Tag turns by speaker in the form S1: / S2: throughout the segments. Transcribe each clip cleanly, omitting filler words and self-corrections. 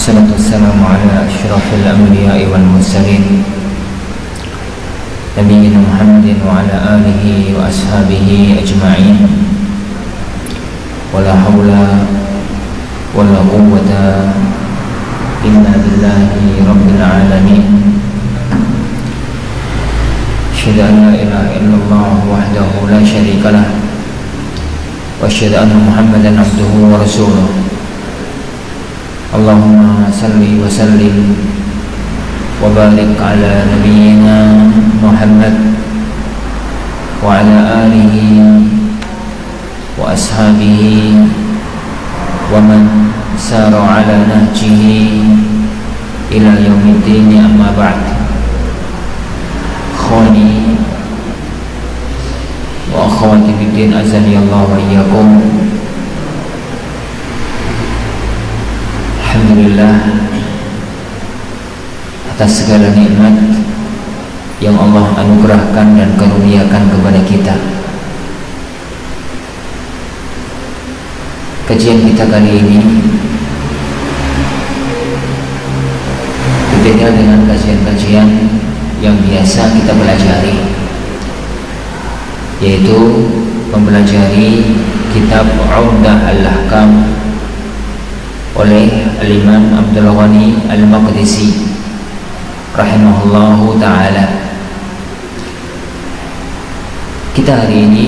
S1: Wassalatu wassalamu ala asyrafil anbiya'i wal mursalin Nabiyyina Muhammadin wa ala alihi wa ashabihi ajma'in. Wala hawla wala quwwata illa billahi rabbil alamin. Asyhadu an la ilaha illallah wahdahu la syarika lah wa asyhadu anna Muhammadan abduhu wa rasuluh. Allahumma salli wa sallim wa barik ala nabiyyina Muhammad wa ala alihi wa ashabihi wa man sara ala nahjihi ila yaumiddin, amma ba'd. Khani wa akhwati fiddin, azani Allah wa iyyakum. Alhamdulillah atas segala nikmat yang Allah anugerahkan dan karuniakan kepada kita. Kajian kita kali ini berbeda dengan kajian-kajian yang biasa kita pelajari, yaitu mempelajari kitab Umdah Al-Ahkam oleh Al-Imam Abdul Ghani Al-Maqdisi rahimahullahu ta'ala. Kita hari ini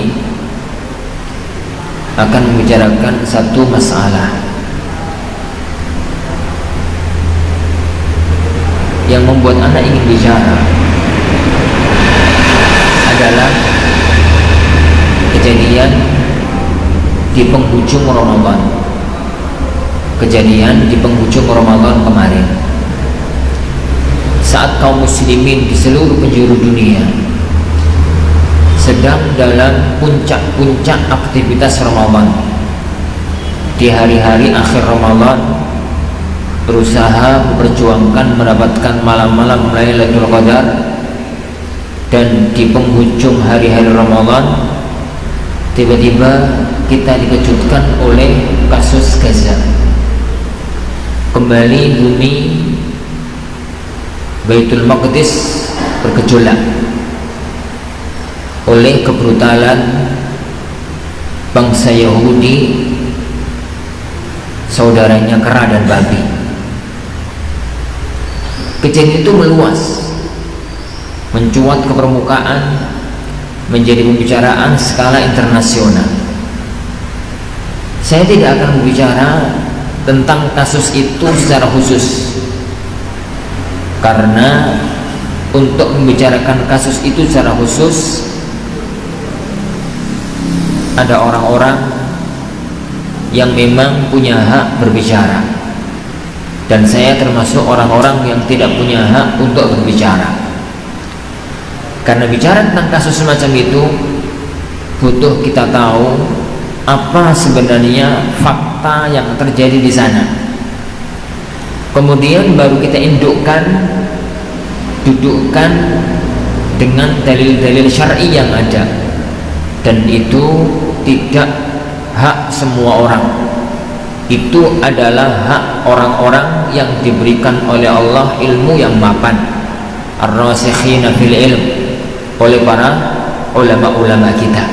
S1: akan membicarakan satu masalah yang membuat anak ingin bicara, adalah kejadian di penghujung Ramadan. Kejadian di penghujung Ramadan kemarin, saat kaum muslimin di seluruh penjuru dunia sedang dalam puncak-puncak aktivitas Ramadan. Di hari-hari akhir Ramadan berusaha memperjuangkan mendapatkan malam-malam Lailatul Qadar, dan di penghujung hari-hari Ramadan tiba-tiba kita dikejutkan oleh kasus Gaza. Kembali bumi Baitul Maqdis bergejolak oleh kebrutalan bangsa Yahudi, saudaranya kera dan babi. Kejadian itu meluas, mencuat ke permukaan, menjadi pembicaraan skala internasional. Saya tidak akan berbicara tentang kasus itu secara khusus, karena untuk membicarakan kasus itu secara khusus ada orang-orang yang memang punya hak berbicara, dan saya termasuk orang-orang yang tidak punya hak untuk berbicara. Karena bicara tentang kasus semacam itu butuh kita tahu apa sebenarnya fakta yang terjadi di sana. Kemudian baru kita dudukkan dengan dalil-dalil syar'i yang ada, dan itu tidak hak semua orang. Itu adalah hak orang-orang yang diberikan oleh Allah ilmu yang mapan, ar-rasikhina fil ilm, oleh para ulama-ulama kita,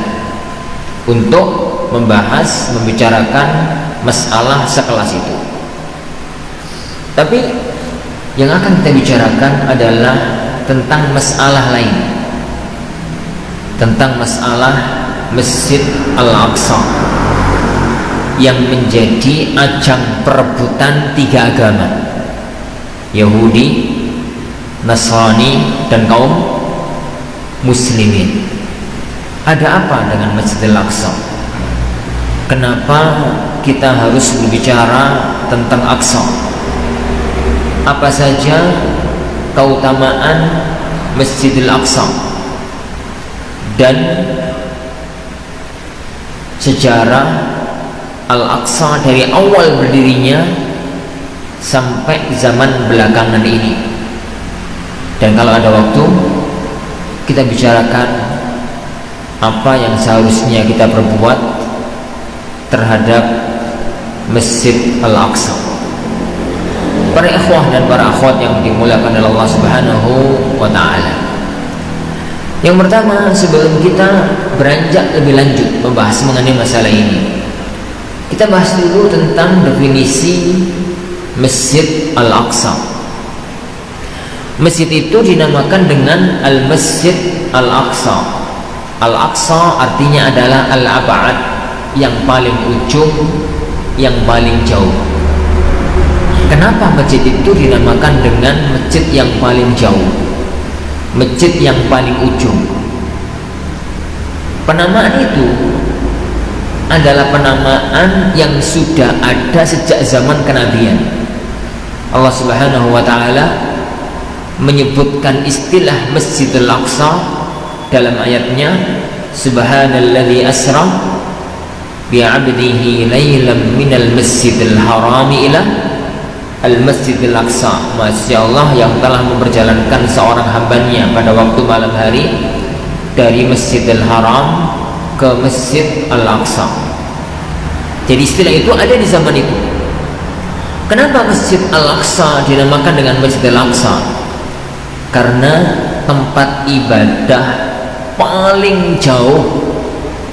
S1: untuk membicarakan masalah sekelas itu. Tapi yang akan kita bicarakan adalah tentang masalah lain, tentang masalah Masjid Al-Aqsa yang menjadi ajang perebutan tiga agama, Yahudi, Nasrani, dan kaum muslimin. Ada apa dengan Masjid Al-Aqsa? Kenapa kita harus berbicara tentang Aqsa? Apa saja keutamaan Masjidil Aqsa dan sejarah Al-Aqsa dari awal berdirinya sampai zaman belakangan ini. Dan kalau ada waktu, kita bicarakan apa yang seharusnya kita perbuat terhadap Masjid Al-Aqsa. ikhwah dan para akhwat yang dimuliakan oleh Allah Subhanahu wa taala. Yang pertama, sebelum kita beranjak lebih lanjut membahas mengenai masalah ini, kita bahas dulu tentang definisi Masjid Al-Aqsa. Masjid itu dinamakan dengan Al-Masjid Al-Aqsa. Al-Aqsa artinya adalah Al-Ab'ad, yang paling ujung, yang paling jauh. Kenapa masjid itu dinamakan dengan masjid yang paling jauh, masjid yang paling ujung? Penamaan itu adalah penamaan yang sudah ada sejak zaman kenabian. Allah Subhanahu wa taala menyebutkan istilah Masjidil Aqsa dalam ayatnya, Subhanalladzi asra bi'abdihi laylan minal masjidil harami ila al-masjidil aqsa. Masya Allah yang telah memperjalankan seorang hambanya pada waktu malam hari dari Masjidil Haram ke Masjid Al-Aqsa. Jadi istilah itu ada di zaman itu. Kenapa Masjid Al-Aqsa dinamakan dengan Masjid Al-Aqsa? Karena tempat ibadah paling jauh,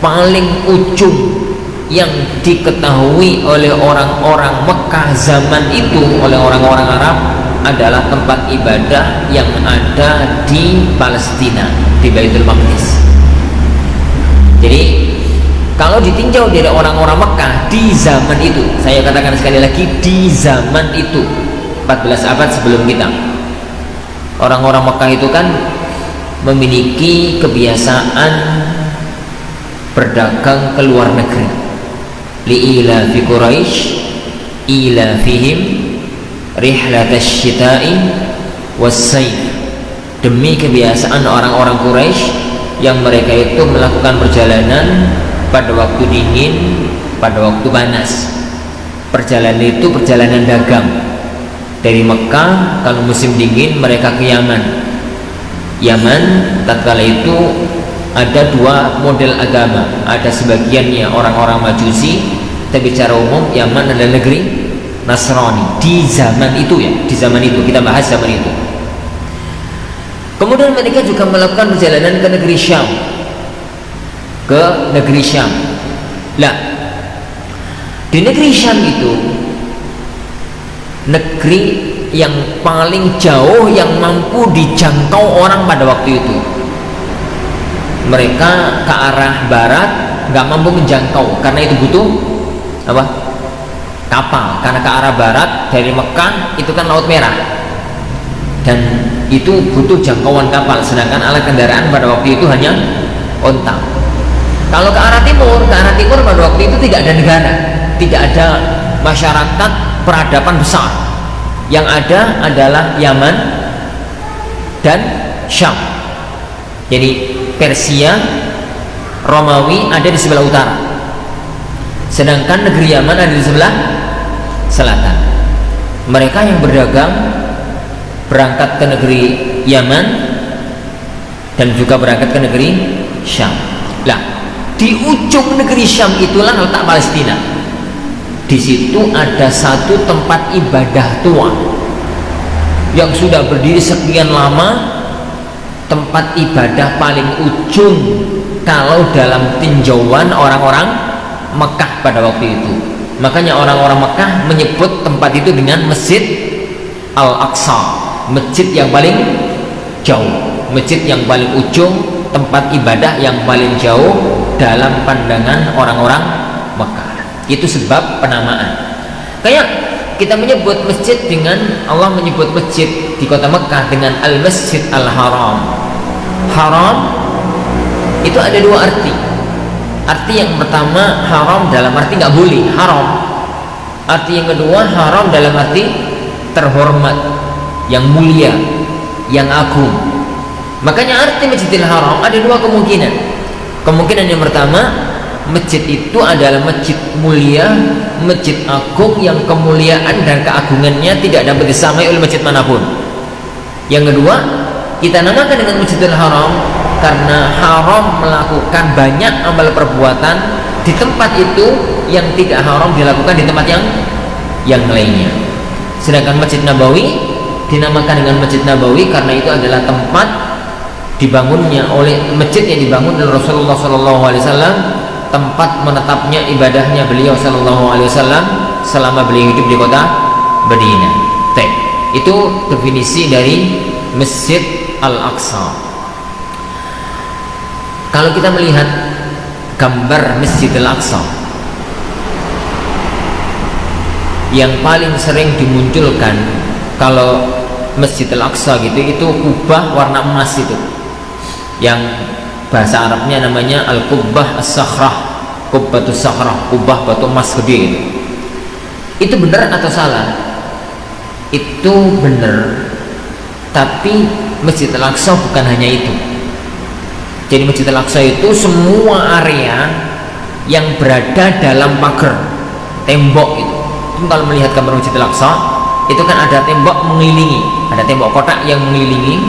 S1: paling ujung yang diketahui oleh orang-orang Mekah zaman itu, oleh orang-orang Arab, adalah tempat ibadah yang ada di Palestina, di Baitul Maqdis. Jadi kalau ditinjau dari orang-orang Mekah di zaman itu, saya katakan sekali lagi, di zaman itu 14 abad sebelum kita, orang-orang Mekah itu kan memiliki kebiasaan berdagang ke luar negeri. Li'ila fi Quraisy ila fihim rihlatash syita'i was-sayf. Demi kebiasaan orang-orang Quraisy yang mereka itu melakukan perjalanan pada waktu dingin, pada waktu panas. Perjalanan itu perjalanan dagang. Dari Mekah kalau musim dingin mereka ke Yaman. Yaman tatkala itu ada dua model agama. Ada sebagiannya orang-orang Majusi, tapi secara umum Yaman adalah negeri Nasrani di zaman itu, ya, di zaman itu kita bahas zaman itu. Kemudian mereka juga melakukan perjalanan ke negeri Syam, ke negeri Syam. Lah, di negeri Syam itu negeri yang paling jauh yang mampu dijangkau orang pada waktu itu. Mereka ke arah barat nggak mampu menjangkau, karena itu butuh apa? Kapal. Karena ke arah barat dari Mekah itu kan Laut Merah, dan itu butuh jangkauan kapal, sedangkan alat kendaraan pada waktu itu hanya onta. Kalau ke arah timur pada waktu itu tidak ada negara, tidak ada masyarakat peradaban besar. Yang ada adalah Yaman dan Syam. Jadi Persia, Romawi ada di sebelah utara, sedangkan negeri Yaman ada di sebelah selatan. Mereka yang berdagang berangkat ke negeri Yaman dan juga berangkat ke negeri Syam. Lah, di ujung negeri Syam itulah letak Palestina. Di situ ada satu tempat ibadah tua yang sudah berdiri sekian lama, tempat ibadah paling ujung kalau dalam tinjauan orang-orang Mekah pada waktu itu. Makanya orang-orang Mekah menyebut tempat itu dengan Masjid Al-Aqsa, masjid yang paling jauh, masjid yang paling ujung, tempat ibadah yang paling jauh dalam pandangan orang-orang Mekah. Itu sebab penamaan. Kayak kita menyebut masjid dengan, Allah menyebut masjid di kota Mekah dengan Al-Masjid Al-Haram. Haram itu ada dua arti. Arti yang pertama haram dalam arti nggak boleh, haram. Arti yang kedua haram dalam arti terhormat, yang mulia, yang agung. Makanya arti Masjidil Haram ada dua kemungkinan. Kemungkinan yang pertama, masjid itu adalah masjid mulia, masjid agung yang kemuliaan dan keagungannya tidak dapat disamai oleh masjid manapun. Yang kedua, kita namakan dengan Masjidil Haram karena haram melakukan banyak amal perbuatan di tempat itu yang tidak haram dilakukan di tempat yang lainnya. Sedangkan Masjid Nabawi dinamakan dengan Masjid Nabawi karena itu adalah tempat dibangunnya oleh masjid yang dibangun oleh Rasulullah SAW, tempat menetapnya ibadahnya beliau SAW selama beliau hidup di kota Madinah. Itu definisi dari Masjid Al-Aqsa. Kalau kita melihat gambar Masjid Al-Aqsa, yang paling sering dimunculkan kalau Masjid Al-Aqsa gitu, itu kubah warna emas itu, yang bahasa Arabnya namanya Al-Qubbah As-Sakhrah, Qubbatus Sakhrah, kubah batu emas gede itu. Itu benar atau salah? Itu benar, tapi Masjid Al-Aqsa bukan hanya itu. Jadi Masjid Al-Aqsa itu semua area yang berada dalam pagar tembok itu. Kalau melihat gambar Masjid Al-Aqsa itu kan ada tembok mengelilingi, ada tembok kotak yang mengelilingi.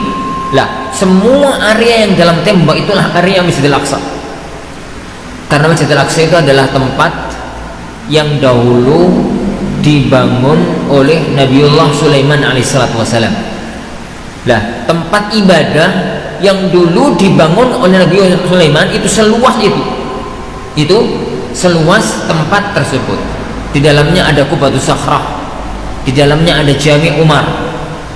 S1: Lah, semua area yang dalam tembok itulah area Masjid Al-Aqsa. Karena Masjid Al-Aqsa itu adalah tempat yang dahulu dibangun oleh Nabiullah Sulaiman alaihissalam. Lah, tempat ibadah yang dulu dibangun oleh Nabiullah Sulaiman itu seluas itu seluas tempat tersebut. Di dalamnya ada Qubbatus Sakhrah, di dalamnya ada Jami' Umar,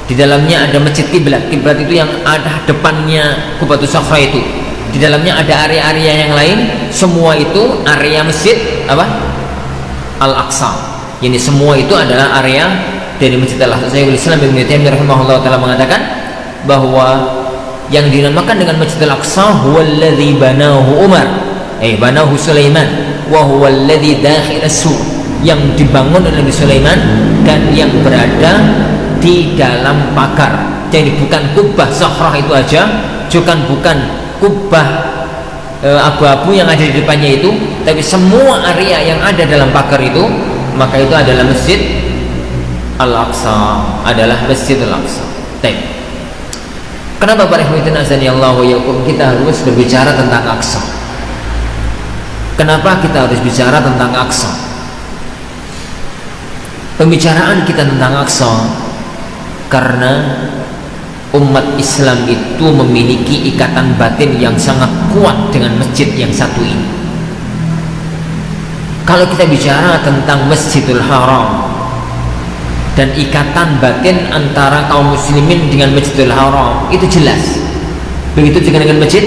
S1: di dalamnya ada Masjid Kiblat. Kiblat itu yang ada depannya Qubbatus Sakhrah itu. Di dalamnya ada area-area yang lain. Semua itu area Masjid apa? Al-Aqsa. Ini semua itu adalah area dari Masjid Al-Aqsa. Syekhul Islam Ibnu Taimiyah rahimahullah taala mengatakan bahwa yang dinamakan dengan Masjid Al-Aqsa huwallazi banahu Umar, banahu Sulaiman, wa huwallazi dakhil as-sur, yang dibangun oleh Nabi Sulaiman dan yang berada di dalam pagar. Jadi bukan kubah Sakhrah itu aja, bukan kubah abu-abu yang ada di depannya itu, tapi semua area yang ada dalam pagar itu, maka itu adalah Masjid Al-Aqsa, adalah Masjid Al-Aqsa. Kenapa para ikhwatin azanillahu wa iyyakum kita harus berbicara tentang Aqsa? Kenapa kita harus bicara tentang Aqsa? Pembicaraan kita tentang Aqsa karena umat Islam itu memiliki ikatan batin yang sangat kuat dengan masjid yang satu ini. Kalau kita bicara tentang Masjidil Haram dan ikatan batin antara kaum muslimin dengan Masjidil Haram, itu jelas. Begitu juga dengan Masjid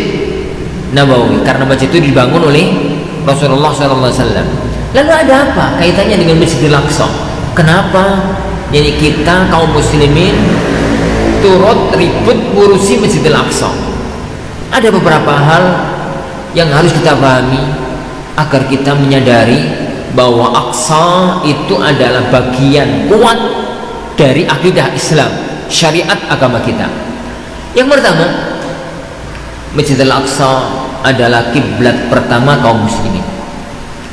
S1: Nabawi, karena masjid itu dibangun oleh Rasulullah SAW. Lalu ada apa kaitannya dengan Masjidil Aqsa? Kenapa jadi kita kaum muslimin turut ribut ngurusi Masjidil Aqsa? Ada beberapa hal yang harus kita pahami agar kita menyadari bahwa Aqsa itu adalah bagian kuat dari akidah Islam, syariat agama kita. Yang pertama, Masjidil Aqsa adalah kiblat pertama kaum muslimin.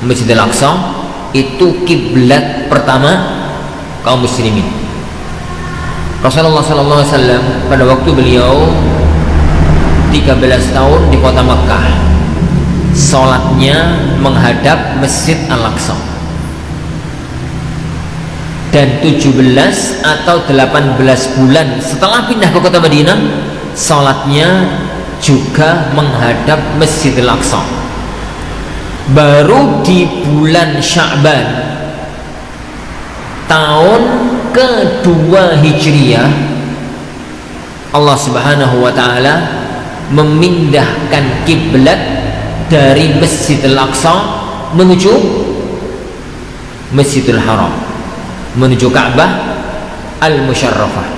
S1: Masjidil Aqsa itu kiblat pertama kaum muslimin. Rasulullah SAW pada waktu beliau 13 tahun di kota Makkah, sholatnya menghadap Masjid Al-Aqsa. Dan 17 atau 18 bulan setelah pindah ke kota Madinah, sholatnya juga menghadap Masjid Al-Aqsa. Baru di bulan Sya'ban tahun kedua Hijriyah, Allah Subhanahu wa taala memindahkan kiblat dari Masjidil Aqsa menuju Masjidil Haram, menuju Ka'bah Al-Musyarrafah.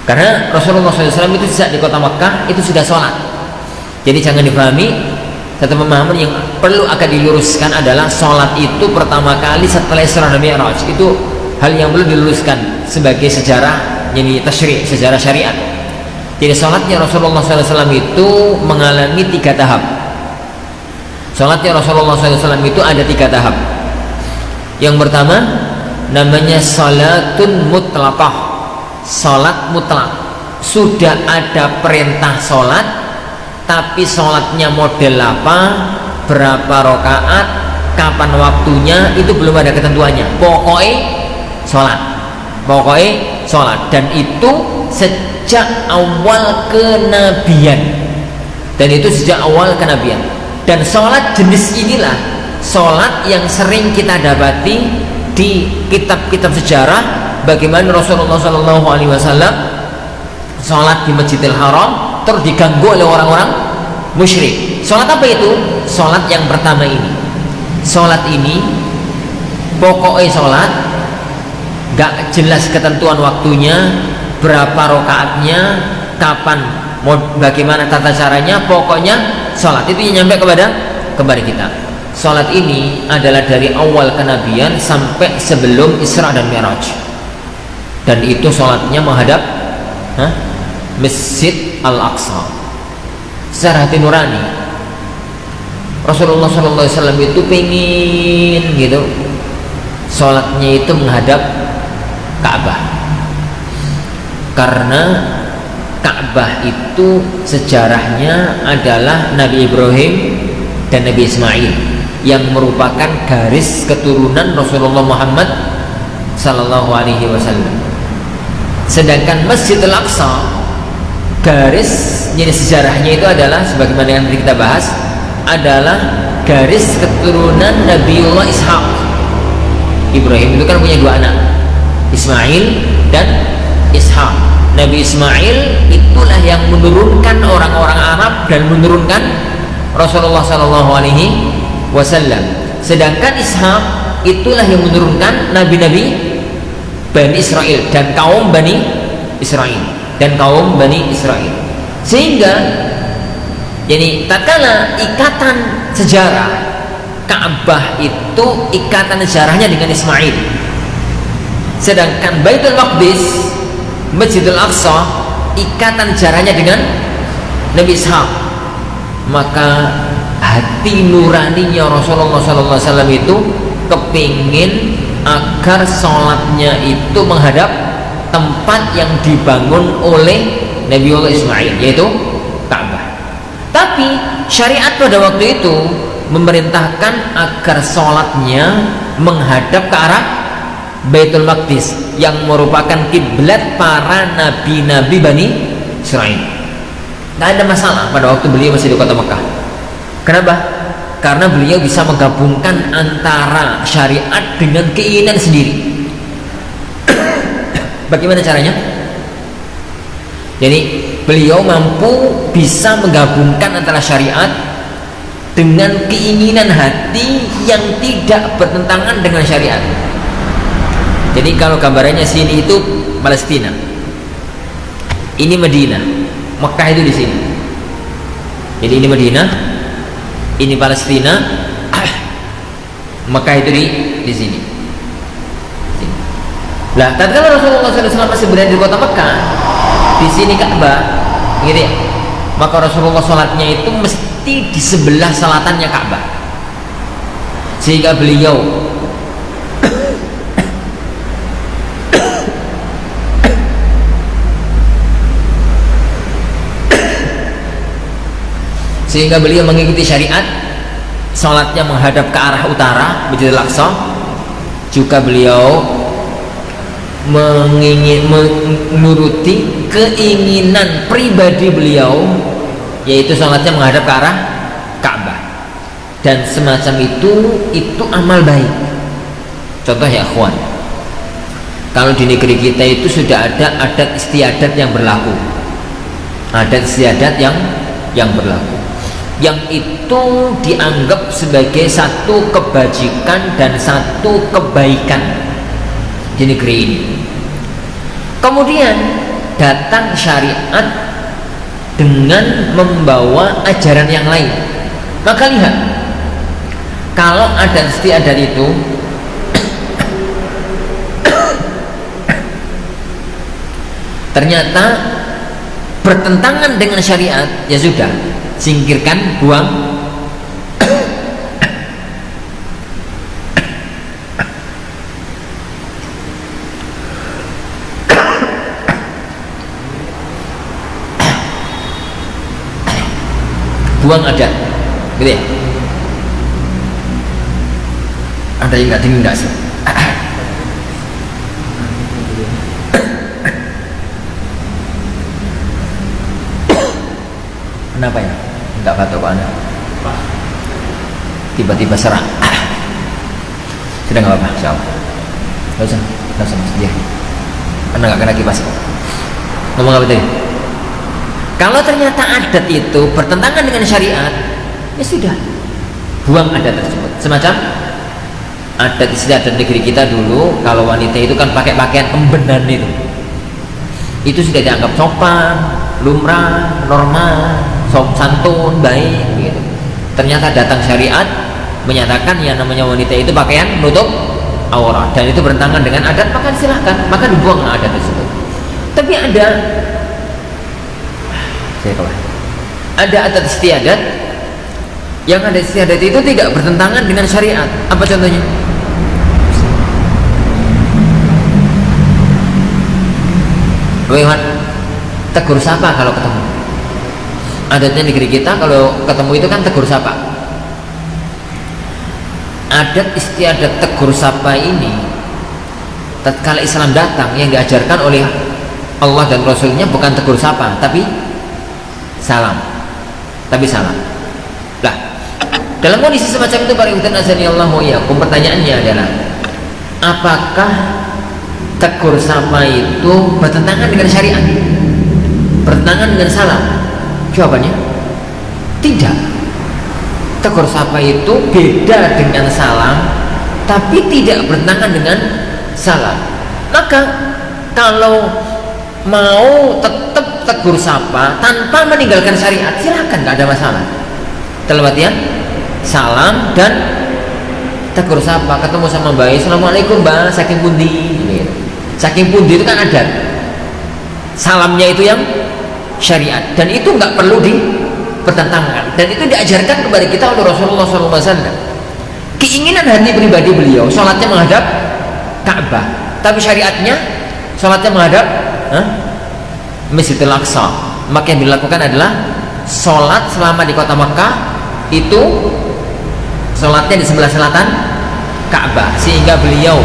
S1: Karena Rasulullah SAW itu sejak di kota Makkah itu sudah sholat. Jadi jangan dipahami, satu pemahaman yang perlu akan diluruskan adalah sholat itu pertama kali setelah Isra dan Mi'raj. Itu hal yang perlu diluruskan sebagai sejarah, yani tasyri', sejarah syariat. Jadi sholatnya Rasulullah SAW itu mengalami 3 tahap. Sholatnya Rasulullah SAW itu ada 3 tahap. Yang pertama namanya sholatun mutlaqah, sholat mutlak. Sudah ada perintah sholat, tapi sholatnya model apa, berapa rakaat, kapan waktunya, itu belum ada ketentuannya. Pokoknya sholat. pokoknya sholat, dan itu sejak awal kenabian, dan sholat jenis inilah sholat yang sering kita dapati di kitab-kitab sejarah, bagaimana Rasulullah SAW sholat di Masjidil Haram terus diganggu oleh orang-orang musyrik. Sholat apa itu? Sholat yang pertama ini. Sholat ini pokoknya sholat, gak jelas ketentuan waktunya, berapa rokaatnya, kapan, bagaimana tata caranya, pokoknya sholat itu yang nyampe kepada kita. Sholat ini adalah dari awal kenabian sampai sebelum Isra dan Mi'raj, dan itu sholatnya menghadap Masjid Al-Aqsa secara hati nurani. Rasulullah SAW itu pengen gitu sholatnya itu menghadap Ka'bah, karena Ka'bah itu sejarahnya adalah Nabi Ibrahim dan Nabi Ismail yang merupakan garis keturunan Rasulullah Muhammad sallallahu alaihi wasallam. Sedangkan Masjid Al-Aqsa garis jadi sejarahnya itu adalah sebagaimana yang kita bahas, adalah garis keturunan Nabiullah Ishaq. Ibrahim itu kan punya dua anak, Ismail dan Ishaq. Nabi Ismail itulah yang menurunkan orang-orang Arab dan menurunkan Rasulullah Sallallahu Alaihi Wasallam. Sedangkan Ishaq itulah yang menurunkan nabi-nabi Bani Israel dan kaum Bani Israel. Sehingga jadi tatkala ikatan sejarah Ka'bah itu ikatan sejarahnya dengan Ismail, sedangkan Baitul Maqdis Masjidil Aqsa ikatan sejarahnya dengan Nabi Ishaq. Maka hati nuraninya Rasulullah SAW itu kepingin agar sholatnya itu menghadap tempat yang dibangun oleh Nabiullah Ismail, yaitu Ka'bah. Tapi syariat pada waktu itu memerintahkan agar sholatnya menghadap ke arah Baitul Maqdis yang merupakan kiblat para nabi-nabi Bani Israil. Tidak ada masalah pada waktu beliau masih di kota Mekah. Kenapa? Karena beliau bisa menggabungkan antara syariat dengan keinginan sendiri. Bagaimana caranya? Jadi beliau mampu bisa menggabungkan antara syariat dengan keinginan hati yang tidak bertentangan dengan syariat. Jadi kalau gambarannya sini itu Palestina, ini Madinah, Mekah itu di sini. Jadi ini Madinah, ini Palestina, Mekah itu di sini. Lah, tatkala Rasulullah SAW masih berada di kota Mekah, di sini Ka'bah, gitu ya, maka Rasulullah sholatnya itu mesti di sebelah selatannya Ka'bah, sehingga beliau mengikuti syariat, sholatnya menghadap ke arah utara Masjidil Aqsa. Juga beliau menuruti keinginan pribadi beliau, yaitu sholatnya menghadap ke arah Ka'bah. Dan semacam itu amal baik. Contoh ya ikhwan, kalau di negeri kita itu sudah ada adat istiadat yang berlaku, yang itu dianggap sebagai satu kebajikan dan satu kebaikan di negeri ini. Kemudian datang syariat dengan membawa ajaran yang lain. Maka lihat, kalau adat istiadat itu ternyata bertentangan dengan syariat, ya sudah, singkirkan, buang. Buang adat, gitu ya. Ada yang nggak dingin nggak sih? Kenapa ya? Enggak batuk Anda. Tiba-tiba serak. Sudah nggak apa-apa, insyaallah. Nggak usah Mas. Dia. Anda nggak kena kipas. Ngomong apa tadi? Kalau ternyata adat itu bertentangan dengan syariat, ya sudah, buang adat tersebut. Semacam adat istiadat negeri kita dulu, kalau wanita itu kan pakai pakaian embenan itu sudah dianggap sopan, lumrah, normal, santun, baik gitu. Ternyata datang syariat menyatakan yang namanya wanita itu pakaian menutup aurat dan itu bertentangan dengan adat, maka silahkan, maka dibuang adat tersebut. Tapi ada adat istiadat, yang adat istiadat itu tidak bertentangan dengan syariat. Apa contohnya? Wewan tegur sapa kalau ketemu. Adatnya negeri kita kalau ketemu itu kan tegur sapa. Adat istiadat tegur sapa ini tatkala Islam datang, yang diajarkan oleh Allah dan Rasulnya bukan tegur sapa, tapi salam. Lah, dalam kondisi semacam itu para ikhwan azanillahu wa iyyakum, pertanyaannya adalah apakah tegur sapa itu bertentangan dengan syariat, bertentangan dengan salam? Jawabannya tidak. Tegur sapa itu beda dengan salam, tapi tidak bertentangan dengan salam. Maka kalau mau tetap tegur sapa tanpa meninggalkan syariat, silakan, nggak ada masalah. Dalam artian salam dan tegur sapa, ketemu sama Mbak, assalamualaikum Mbak, saking pundi gitu. Saking pundi itu kan adat, salamnya itu yang syariat, dan itu nggak perlu dipertentangkan, dan itu diajarkan kepada kita oleh Rasulullah SAW. Keinginan hati pribadi beliau sholatnya menghadap Ka'bah, tapi syariatnya sholatnya menghadap Masjidil Aqsa. Maka yang dilakukan adalah sholat selama di kota Mekah itu sholatnya di sebelah selatan Ka'bah, sehingga beliau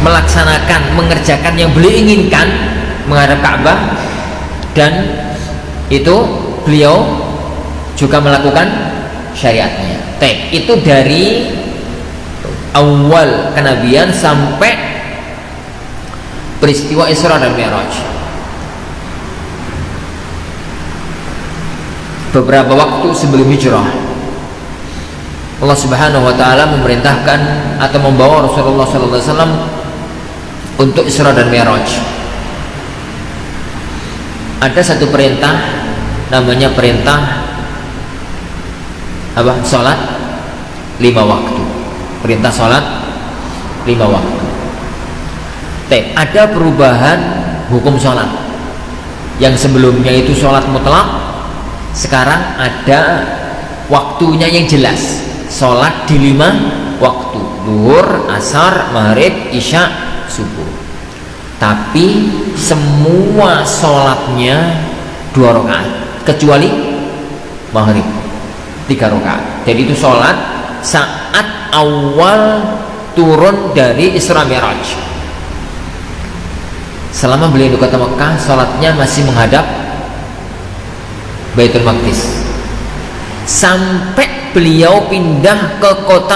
S1: melaksanakan, mengerjakan yang beliau inginkan menghadap Ka'bah, dan itu beliau juga melakukan syariatnya. Itu dari awal kenabian sampai peristiwa Isra dan Mi'raj. Beberapa waktu sebelum hijrah, Allah Subhanahu wa taala memerintahkan atau membawa Rasulullah sallallahu alaihi wasallam untuk Isra dan Mi'raj. Ada satu perintah, namanya perintah apa? Salat 5 waktu. Perintah salat 5 waktu. Ada perubahan hukum salat. Yang sebelumnya itu salat mutlak, sekarang ada waktunya yang jelas. Salat di 5 waktu: zuhur, asar, maghrib, isya, subuh. Tapi semua sholatnya 2 rakaat kecuali maghrib 3 rakaat. Jadi itu sholat saat awal turun dari Isra Mi'raj. Selama beliau di kota Mekah, sholatnya masih menghadap Baitul Maqdis sampai beliau pindah ke kota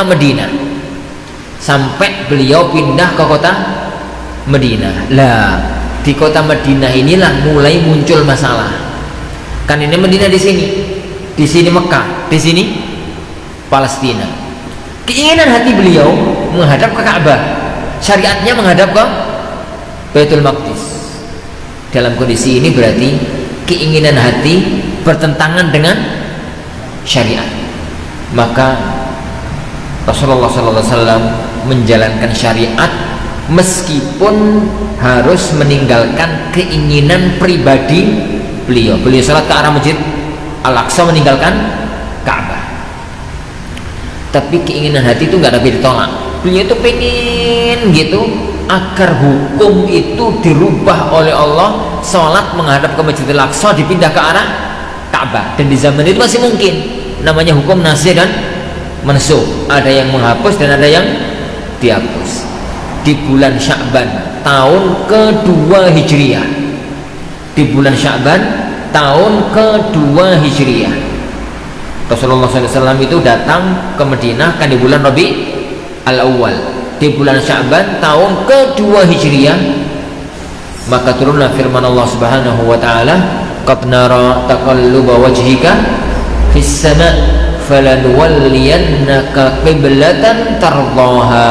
S1: Madinah. Lah, di kota Madinah inilah mulai muncul masalah. Kan ini Madinah di sini Mekah, di sini Palestina. Keinginan hati beliau menghadap ke Ka'bah, syariatnya menghadap ke Baitul Maqdis. Dalam kondisi ini berarti keinginan hati bertentangan dengan syariat. Maka Rasulullah SAW menjalankan syariat meskipun harus meninggalkan keinginan pribadi beliau. Beliau sholat ke arah Masjid Al-Aqsa, meninggalkan Ka'bah. Tapi keinginan hati itu nggak dapat ditolak. Beliau itu pengen gitu agar hukum itu dirubah oleh Allah, sholat menghadap ke Masjid Al-Aqsa, dipindah ke arah Ka'bah. Dan di zaman itu masih mungkin, namanya hukum nasikh dan mansukh, ada yang menghapus dan ada yang dihapus. Di bulan Sya'ban tahun kedua Hijriah, di bulan Sya'ban tahun kedua Hijriah. Rasulullah SAW itu datang ke Madinah kan di bulan Rabi' al-Awwal, di bulan Sya'ban tahun kedua Hijriah. Maka turunlah firman Allah Subhanahu wa taala, qad nara taqalluba wajhika fis sama' falanuwalliyannaka qiblatan tardaha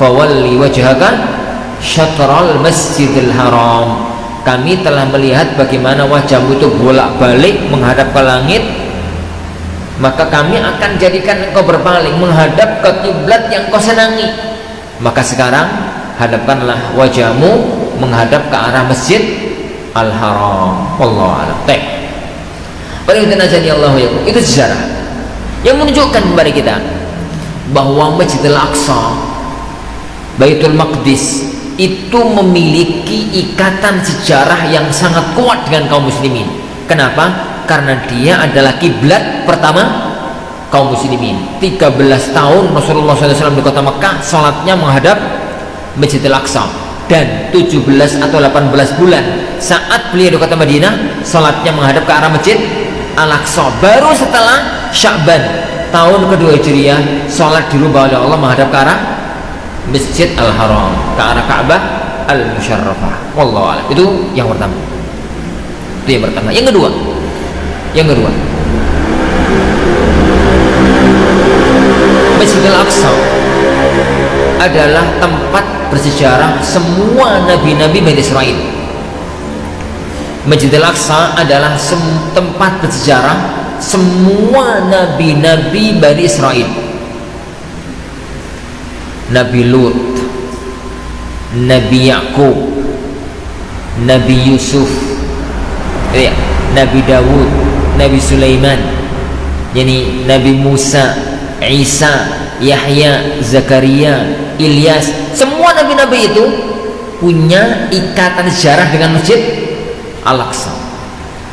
S1: fawalli wajhaka syatral masjidil haram. Kami telah melihat bagaimana wajahmu itu bolak-balik menghadap ke langit, maka kami akan jadikan engkau berpaling menghadap ke kiblat yang kau senangi. Maka sekarang hadapkanlah wajahmu menghadap ke arah Masjid Al-Haram. Wallahu a'lam. Itu sejarah yang menunjukkan kepada kita bahwa Masjidil Aqsa, Baitul Maqdis itu memiliki ikatan sejarah yang sangat kuat dengan kaum muslimin. Kenapa? Karena dia adalah kiblat pertama kaum muslimin. 13 tahun Rasulullah SAW di kota Mekah salatnya menghadap Masjidil Aqsa, dan 17 atau 18 bulan saat beliau di kota Madinah salatnya menghadap ke arah Masjid Al-Aqsa. Baru setelah Sya'ban tahun kedua Hijriah salat dirubah oleh Allah menghadap ke arah Masjid Al-Haram, ke arah Ka'bah Al-Musyarrafah. Wallahu a'lam. Itu yang pertama. Yang kedua Masjid Al-Aqsa adalah tempat bersejarah semua nabi-nabi Bani Israel. Masjid Al-Aqsa adalah tempat bersejarah semua nabi-nabi Bani Israel. Nabi Lut, Nabi Yakub, Nabi Yusuf, Nabi Dawud, Nabi Sulaiman, yani Nabi Musa, Isa, Yahya, Zakaria, Ilyas. Semua nabi-nabi itu punya ikatan sejarah dengan Masjid Al-Aqsa.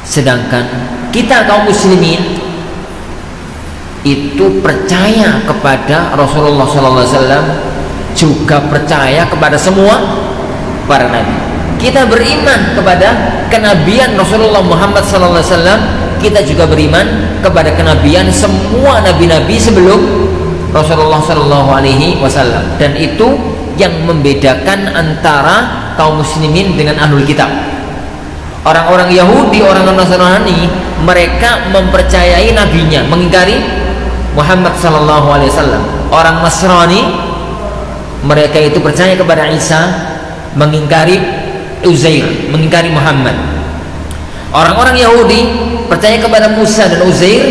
S1: Sedangkan kita kaum muslimin itu percaya kepada Rasulullah SAW, juga percaya kepada semua para nabi. Kita beriman kepada kenabian Rasulullah Muhammad SAW, kita juga beriman kepada kenabian semua nabi-nabi sebelum Rasulullah SAW. Dan itu yang membedakan antara kaum muslimin dengan ahlul kitab. Orang-orang Yahudi, orang-orang Nasrani, mereka mempercayai nabinya, mengingkari Muhammad SAW. Orang Nasrani, mereka itu percaya kepada Isa, mengingkari Uzair, mengingkari Muhammad. Orang-orang Yahudi percaya kepada Musa dan Uzair,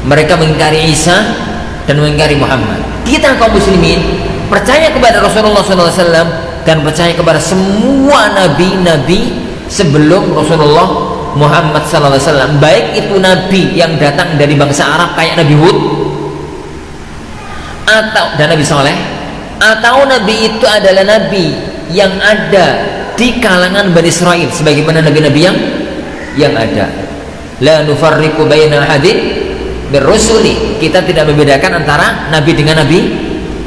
S1: mereka mengingkari Isa dan mengingkari Muhammad. Kita kaum muslimin percaya kepada Rasulullah SAW dan percaya kepada semua nabi-nabi sebelum Rasulullah Muhammad SAW, baik itu nabi yang datang dari bangsa Arab kayak Nabi Hud dan Nabi Saleh, atau nabi itu adalah nabi yang ada di kalangan Bani Israel sebagaimana nabi-nabi yang ada. La nufarriqu baina ahadin birrusuli, kita tidak membedakan antara nabi dengan nabi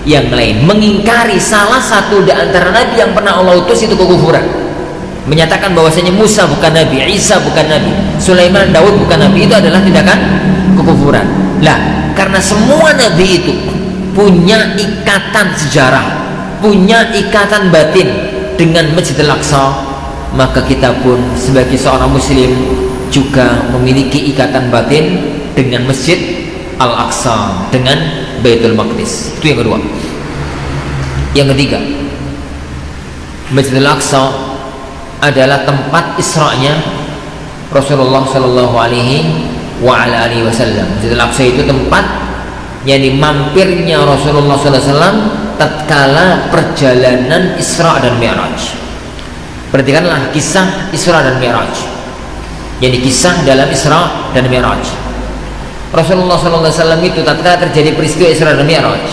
S1: yang lain. Mengingkari salah satu di antara nabi yang pernah Allah utus itu kekufuran. Menyatakan bahwasanya Musa bukan nabi, Isa bukan nabi, Sulaiman, Daud bukan nabi, itu adalah tindakan kekufuran. Lah, karena semua nabi itu punya ikatan sejarah, punya ikatan batin dengan Masjidil Aqsa, maka kita pun sebagai seorang muslim juga memiliki ikatan batin dengan Masjid Al-Aqsa, dengan Baitul Maqdis. Itu yang kedua. Yang ketiga, Masjidil Aqsa adalah tempat Isra'nya Rasulullah Sallallahu Alaihi Wasallam. Masjidil Aqsa itu tempat yang mampirnya Rasulullah Sallallahu Alaihi Wasallam tatkala perjalanan Isra dan Mi'raj. Perhatikanlah kisah Isra dan Mi'raj. Jadi kisah dalam Isra dan Mi'raj. Rasulullah Sallallahu Alaihi Wasallam itu tatkala terjadi peristiwa Isra dan Mi'raj,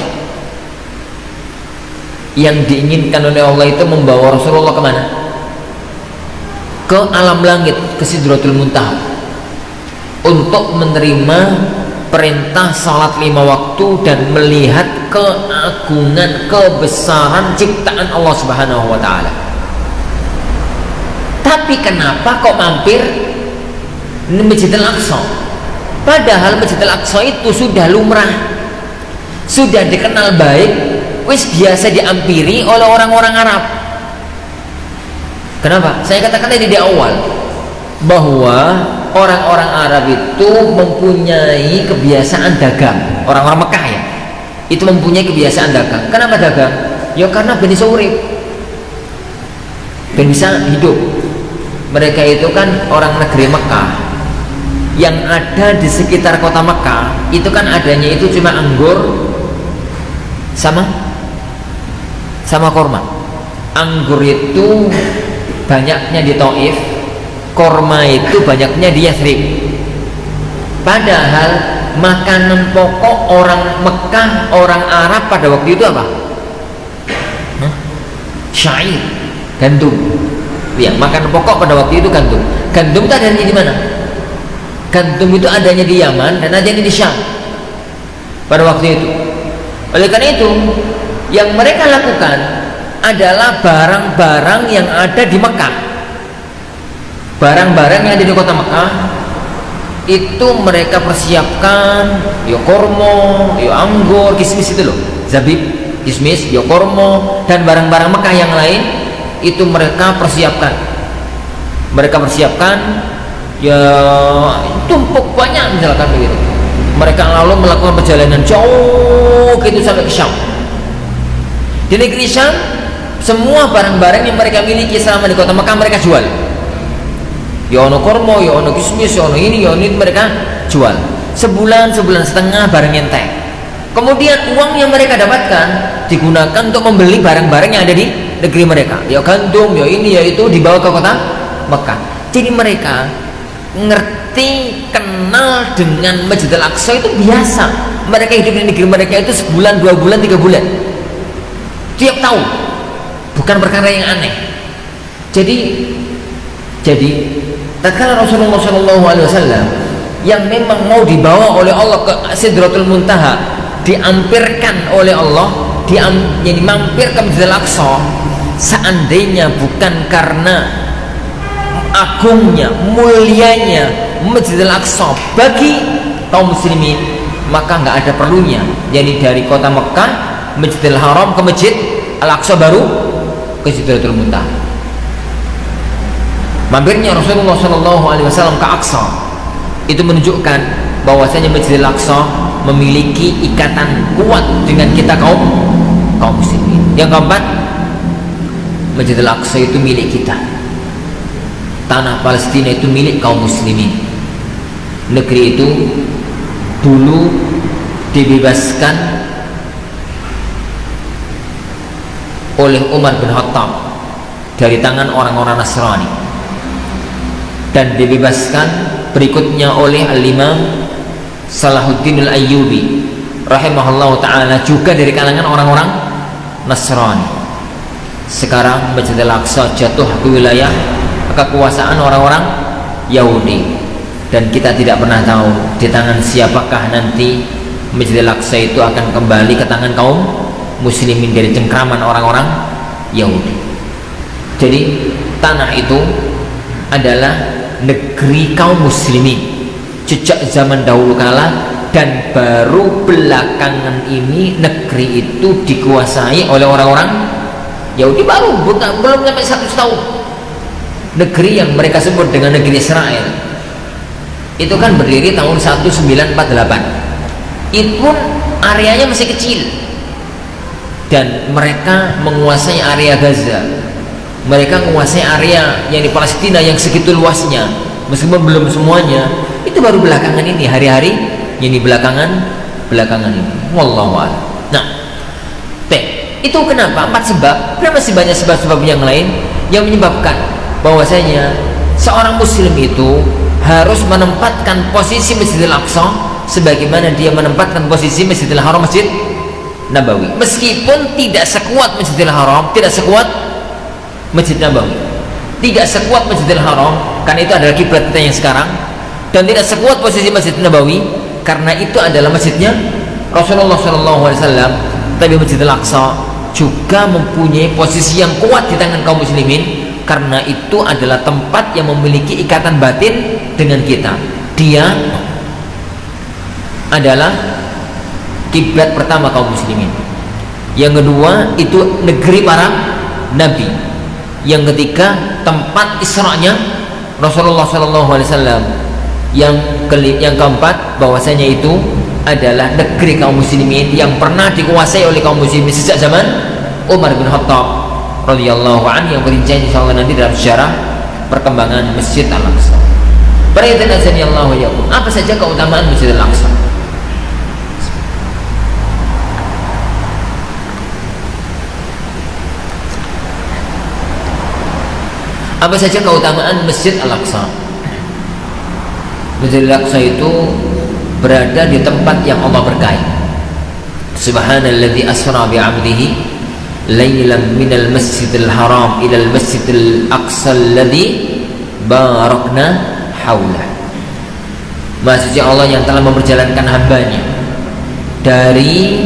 S1: yang diinginkan oleh Allah itu membawa Rasulullah kemana? Ke alam langit, ke Sidratul Muntaha, untuk menerima perintah salat 5 waktu dan melihat keagungan, kebesaran ciptaan Allah Subhanahu wa taala. Tapi kenapa kok mampir Masjidil Aqsa. Padahal Masjidil Aqsa itu sudah lumrah, sudah dikenal baik, wis biasa diampiri oleh orang-orang Arab. Kenapa? Saya katakan tadi di awal bahwa orang-orang Arab itu mempunyai kebiasaan dagang. Orang-orang Mekah ya, itu mempunyai kebiasaan dagang. Kenapa dagang? Ya karena ben iso urip, ben bisa hidup. Mereka itu kan orang negeri Mekah, yang ada di sekitar kota Mekah itu kan adanya itu cuma anggur sama korma. Anggur itu banyaknya di Taif, korma itu banyaknya di Yathrib. Padahal makanan pokok orang Mekah, orang Arab pada waktu itu apa? Syair, gandum. Ya, makanan pokok pada waktu itu gandum. Gandum itu adanya di mana? Gandum itu adanya di Yaman dan adanya di Syam pada waktu itu. Oleh karena itu, yang mereka lakukan adalah barang-barang yang ada di Mekah. Barang-barang yang ada di kota Mekah itu mereka persiapkan, ya kormo, ya anggur, kismis itu loh, zabib, kismis, ya kormo, dan barang-barang Mekah yang lain itu mereka persiapkan. Mereka persiapkan, ya tumpuk banyak misalkan begitu. Mereka lalu melakukan perjalanan jauh gitu sampai ke Syam. Di negeri Syam, semua barang-barang yang mereka miliki selama di kota Mekah mereka jual. Ya ono kormo, ya ono kismis, ya ono ini, ya ono itu mereka jual. Sebulan setengah barang entek. Kemudian uang yang mereka dapatkan digunakan untuk membeli barang-barang yang ada di negeri mereka. Ya gandum, ya ini, ya itu dibawa ke kota Mekah. Jadi mereka ngerti, kenal dengan Masjidil Aqsa itu biasa. Mereka hidup di negeri mereka itu sebulan, 2 bulan, 3 bulan tiap tahun, bukan perkara yang aneh. Jadi tatkala Rasulullah SAW yang memang mau dibawa oleh Allah ke Sidratul Muntaha, diampirkan oleh Allah, jadi mampir ke Masjidil Aqsa, seandainya bukan karena agungnya, mulianya Masjidil Aqsa bagi kaum muslimin, maka nggak ada perlunya jadi dari kota Mekah, Masjidil Haram ke Masjid Al-Aqsa baru ke Sidratul Muntaha. Mampirnya Rasulullah SAW ke Aqsa itu menunjukkan bahwasanya Masjidil Aqsa memiliki ikatan kuat dengan kita kaum muslimin. Yang keempat, Masjidil Aqsa itu milik kita. Tanah Palestina itu milik kaum muslimin. Negeri itu dulu dibebaskan oleh Umar bin Khattab dari tangan orang-orang Nasrani, dan dibebaskan berikutnya oleh Al-Imam Salahuddin Al-Ayyubi rahimahullah ta'ala juga dari kalangan orang-orang Nasrani. Sekarang Masjidil Aqsa jatuh ke wilayah kekuasaan orang-orang Yahudi, dan kita tidak pernah tahu di tangan siapakah nanti Masjidil Aqsa itu akan kembali ke tangan kaum muslimin dari cengkraman orang-orang Yahudi. Jadi tanah itu adalah negeri kaum muslimin sejak zaman dahulu kala, dan baru belakangan ini negeri itu dikuasai oleh orang-orang Yahudi. Baru belum sampai 100 tahun. Negeri yang mereka sebut dengan negeri Israel itu kan berdiri tahun 1948. Itu pun areanya masih kecil, dan mereka menguasai area Gaza, mereka menguasai area yang di Palestina yang segitu luasnya, meskipun belum semuanya. Itu baru belakangan ini, hari-hari yang di belakangan ini. Wallahu a'lam. Nah, itu kenapa? 4 sebab. Kenapa masih banyak sebab-sebab yang lain yang menyebabkan bahwasanya seorang muslim itu harus menempatkan posisi Masjidil Aqsa sebagaimana dia menempatkan posisi Masjidil Haram, Masjid Nabawi. Meskipun tidak sekuat Masjidil Haram, tidak sekuat Masjid Nabawi, tidak sekuat Masjidil Haram karena itu adalah kiblat kita yang sekarang, dan tidak sekuat posisi Masjid Nabawi karena itu adalah masjidnya Rasulullah SAW. Tapi Masjidil Aqsa juga mempunyai posisi yang kuat di tangan kaum muslimin karena itu adalah tempat yang memiliki ikatan batin dengan kita. Dia adalah kiblat pertama kaum muslimin. Yang kedua itu negeri para nabi. Yang ketiga tempat Isra'nya Rasulullah SAW. Yang keempat bahwasanya itu adalah negeri kaum muslimin yang pernah dikuasai oleh kaum muslimin sejak zaman Umar bin Khattab radhiyallahu anhu, yang berincang insyaallah nanti dalam sejarah perkembangan Masjid Al-Aqsa. Perhatikan azani Allah wa yakum. Apa saja keutamaan Masjid Al-Aqsa? Apa saja keutamaan Masjid Al-Aqsa? Masjid Al-Aqsa itu berada di tempat yang Allah berkahi. Subhanalladzi asra bi 'abdihi lailan minal masjidil haram ilal masjidil aqsa alladzi barakna haulah. Maha suci Allah yang telah memperjalankan hambanya dari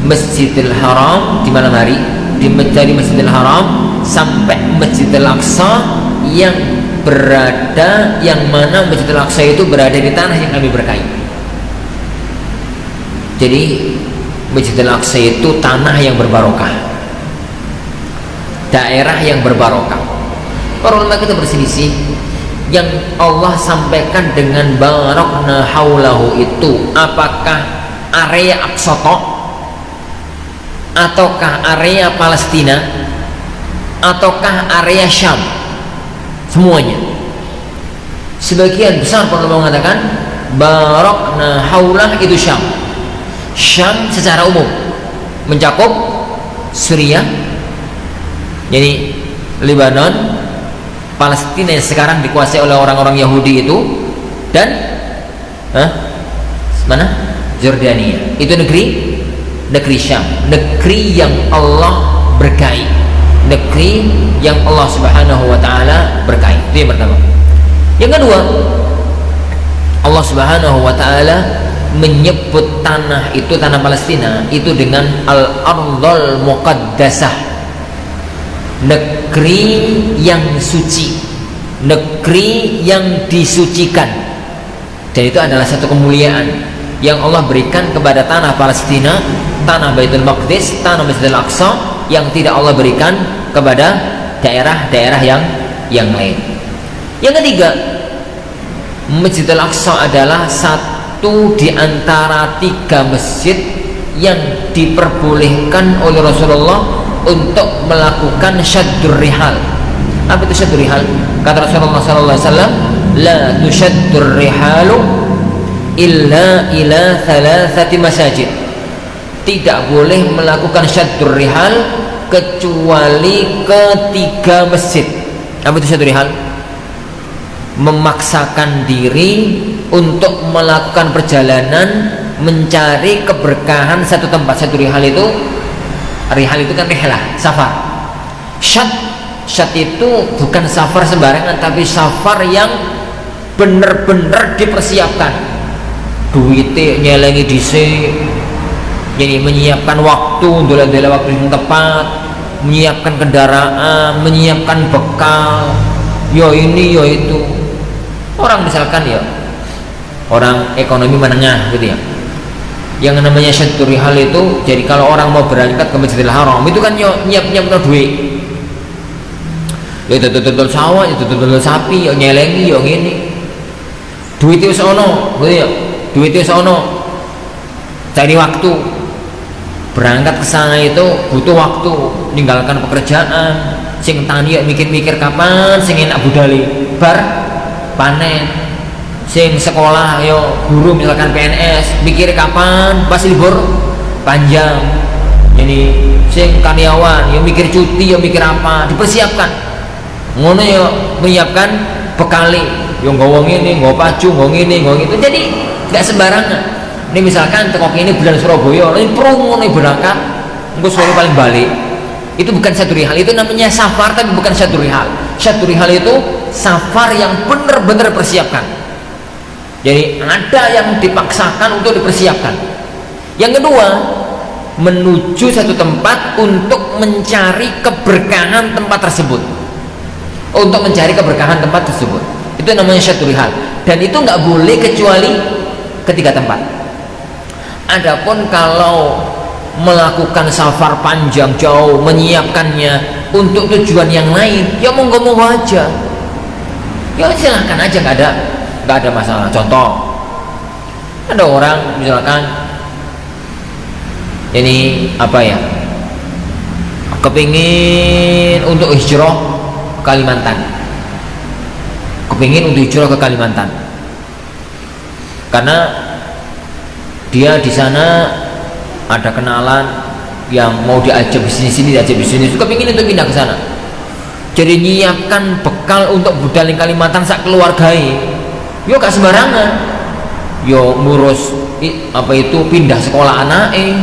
S1: Masjidil Haram di malam hari, dari Masjidil Haram sampai Masjidil Aqsa yang mana Masjidil Aqsa itu berada di tanah yang kami berkahi. Jadi Masjidil Aqsa itu tanah yang berbarokah, daerah yang berbarokah. Para ulama kita berselisih, yang Allah sampaikan dengan barakna haulahu itu apakah area Aqsa ataukah area Palestina ataukah area Syam? Semuanya. Sebagian besar para ulama mengatakan barakna haulah itu Syam. Syam secara umum mencakup Suriah, jadi Lebanon, Palestina yang sekarang dikuasai oleh orang-orang Yahudi itu, dan mana? Jordania. Itu negeri Syam, negeri yang Allah berkahi, negeri yang Allah Subhanahu wa taala berkahi. Itu yang pertama. Yang kedua, Allah Subhanahu wa taala menyebut tanah itu, tanah Palestina itu dengan al-ardhul muqaddasah, negeri yang suci, negeri yang disucikan. Dan itu adalah satu kemuliaan yang Allah berikan kepada tanah Palestina, tanah Baitul Maqdis, tanah Masjidil Aqsa, yang tidak Allah berikan kepada daerah-daerah yang lain. Yang ketiga, Masjidil Aqsa adalah satu di antara 3 masjid yang diperbolehkan oleh Rasulullah untuk melakukan syaddur rihal. Apa itu syaddur rihal? Kata Rasulullah SAW, la tusyaddur rihalu illa ila 3 masajid. Tidak boleh melakukan syaddur rihal kecuali ke 3 masjid. Apa itu syaddur rihal? Memaksakan diri untuk melakukan perjalanan mencari keberkahan satu tempat. Syaddur rihal itu kan rihlah, safar. Syad itu bukan safar sembarangan, tapi safar yang benar-benar dipersiapkan. Duitnya nyelengi dhisik, jadi menyiapkan waktu, dola-dola waktu yang tepat, menyiapkan kendaraan, menyiapkan bekal, yo ini yo itu. Orang misalkan ya orang ekonomi menengah gitu ya, yang namanya syaddur rihal itu, jadi kalau orang mau berangkat ke Masjidil Haram itu kan nyiap duit, ya dodol sawah, ya dodol sapi, ya nyelengi, ya gini, duit itu sono gitu ya, duit itu sono, cari waktu berangkat ke sana itu butuh waktu, meninggalkan pekerjaan, sing tani ya mikir-mikir kapan sing enak budali bar panen, sing sekolah yo guru misalkan PNS mikir kapan pas libur panjang, jadi sing karyawan yo mikir cuti, yo mikir apa, dipersiapkan ngono yo, menyiapkan bekali yo nggawa ngene, nggawa pacu, nggawa ngene, nggawa gitu. Jadi nggak sembarangan. Ini misalkan teko ini bulan Surabaya, ini prung ngono berangkat engko sore paling balik. Itu bukan syaddur rihal, itu namanya safar tapi bukan syaddur rihal. Syaddur rihal itu safar yang benar-benar persiapkan. Jadi ada yang dipaksakan untuk dipersiapkan. Yang kedua, menuju satu tempat untuk mencari keberkahan tempat tersebut. untuk mencari keberkahan tempat tersebut. Itu namanya syaddul rihal, dan itu nggak boleh kecuali ketiga tempat. Adapun kalau melakukan safar panjang jauh, menyiapkannya untuk tujuan yang lain, ya monggo-monggo aja, ya silahkan aja, nggak ada masalah. Contoh, ada orang misalkan ini apa ya, kepingin untuk hijrah ke Kalimantan, karena dia di sana ada kenalan yang mau diajak bisnis ini, kepingin untuk pindah ke sana. Jadi nyiapkan bekal untuk budal di Kalimantan sak keluargai, yo gak sembarangan, yo ngurus apa itu pindah sekolah anaknya,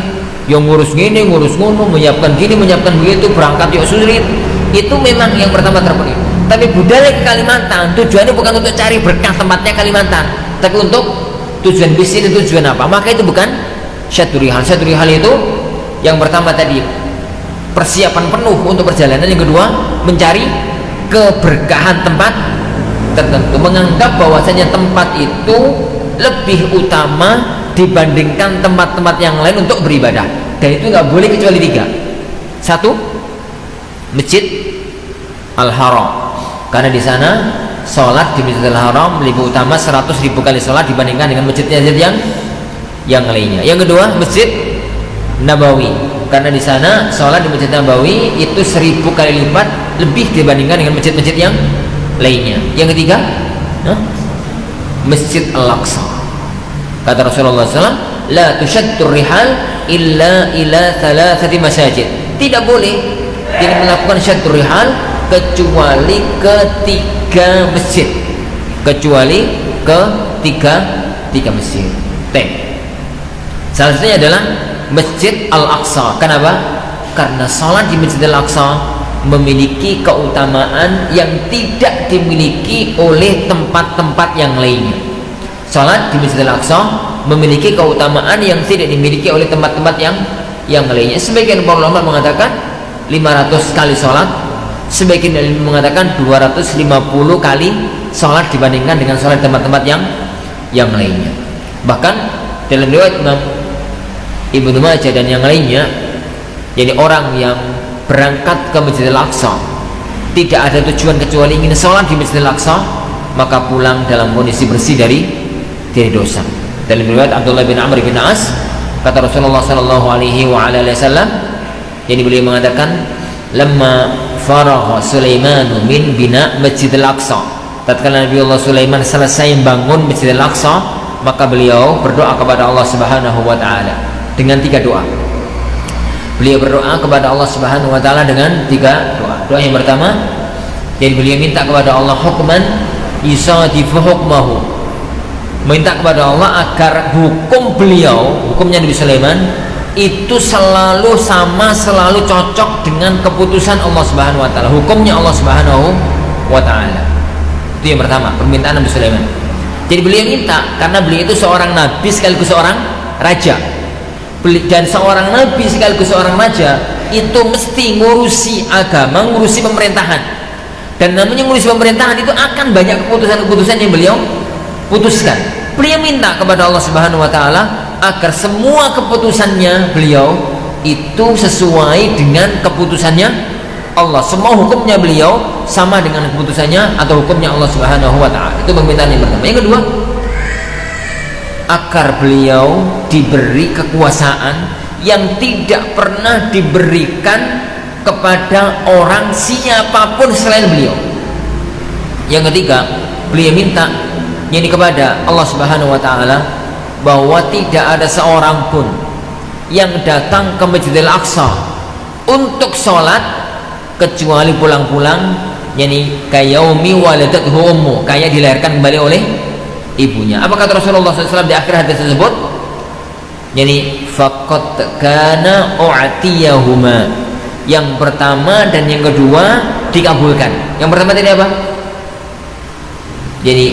S1: yo ngurus gini ngurus ngono, menyiapkan gini menyiapkan begitu, berangkat yo sulit. Itu memang yang pertama terpenuhi. Tapi budaya ke Kalimantan tujuannya bukan untuk cari berkah tempatnya Kalimantan, tapi untuk tujuan bisnis, tujuan apa, maka itu bukan syaddul rihal. Syaddul rihal itu yang pertama tadi persiapan penuh untuk perjalanan, yang kedua mencari keberkahan tempat tertentu, menganggap bahwasanya tempat itu lebih utama dibandingkan tempat-tempat yang lain untuk beribadah. Dan itu nggak boleh kecuali tiga. Satu, Masjid Al-Haram, karena di sana sholat di Masjidil Haram lebih utama 100.000 kali sholat dibandingkan dengan masjid-masjid yang lainnya. Yang kedua, Masjid Nabawi, karena di sana sholat di Masjid Nabawi itu 1000 kali lipat lebih dibandingkan dengan masjid-masjid yang lainnya. Yang ketiga, Masjid Al-Aqsa, kata Rasulullah SAW, la tushaddur rihal illa ila thalathati masajid, tidak boleh tidak melakukan syaddur rihal kecuali ketiga masjid, tiga masjid. Salah satunya adalah Masjid Al-Aqsa. Kenapa? Karena sholat di Masjid Al-Aqsa memiliki keutamaan yang tidak dimiliki oleh tempat-tempat yang lainnya. Sholat di Masjid Al-Aqsa memiliki keutamaan yang tidak dimiliki oleh tempat-tempat yang lainnya. Sebagian para ulama mengatakan 500 kali sholat, sebagian dari mengatakan 250 kali sholat dibandingkan dengan sholat tempat-tempat yang lainnya. Bahkan dalam riwayat Imam Ibnu Majah dan yang lainnya, jadi orang yang berangkat ke Masjidil Aqsa tidak ada tujuan kecuali ingin sholat di Masjidil Aqsa, maka pulang dalam kondisi bersih dari dosa. Dalam riwayat Abdullah bin Amr bin As, kata Rasulullah SAW, jadi beliau mengatakan, lamma faragha Sulaiman min bina Masjidil Aqsa, tatkala Nabi Allah Sulaiman selesai membangun Masjidil Aqsa, maka beliau berdoa kepada Allah Subhanahu wa taala dengan 3 doa. Beliau berdoa kepada Allah Subhanahu wa taala dengan 3 doa. Doa yang pertama, jadi beliau minta kepada Allah hukman yusadifu hukmahu, minta kepada Allah agar hukum beliau, hukumnya Nabi Sulaiman itu selalu sama, selalu cocok dengan keputusan Allah Subhanahu wa taala, hukumnya Allah Subhanahu wa taala. Itu yang pertama, permintaan Nabi Sulaiman. Jadi beliau minta karena beliau itu seorang nabi sekaligus seorang raja. Dan seorang nabi sekaligus seorang raja itu mesti ngurusi agama, ngurusi pemerintahan. Dan namanya ngurusi pemerintahan itu akan banyak keputusan-keputusan yang beliau putuskan. Beliau minta kepada Allah Subhanahu wa taala agar semua keputusannya beliau itu sesuai dengan keputusannya Allah. Semua hukumnya beliau sama dengan keputusannya atau hukumnya Allah Subhanahu wa taala. Itu permintaan yang pertama. Yang kedua, agar beliau diberi kekuasaan yang tidak pernah diberikan kepada orang siapapun selain beliau. Yang ketiga, beliau minta yakni kepada Allah Subhanahu wa taala bahwa tidak ada seorang pun yang datang ke Masjidil Aqsa untuk sholat kecuali pulang-pulang yakni kayaumi waladathu ummu, kayak dilahirkan kembali oleh ibunya. Apa kata Rasulullah SAW di akhir hadis tersebut? Yani faqad kana u'tiyahuma, yang pertama dan yang kedua dikabulkan. Yang pertama tadi apa? Jadi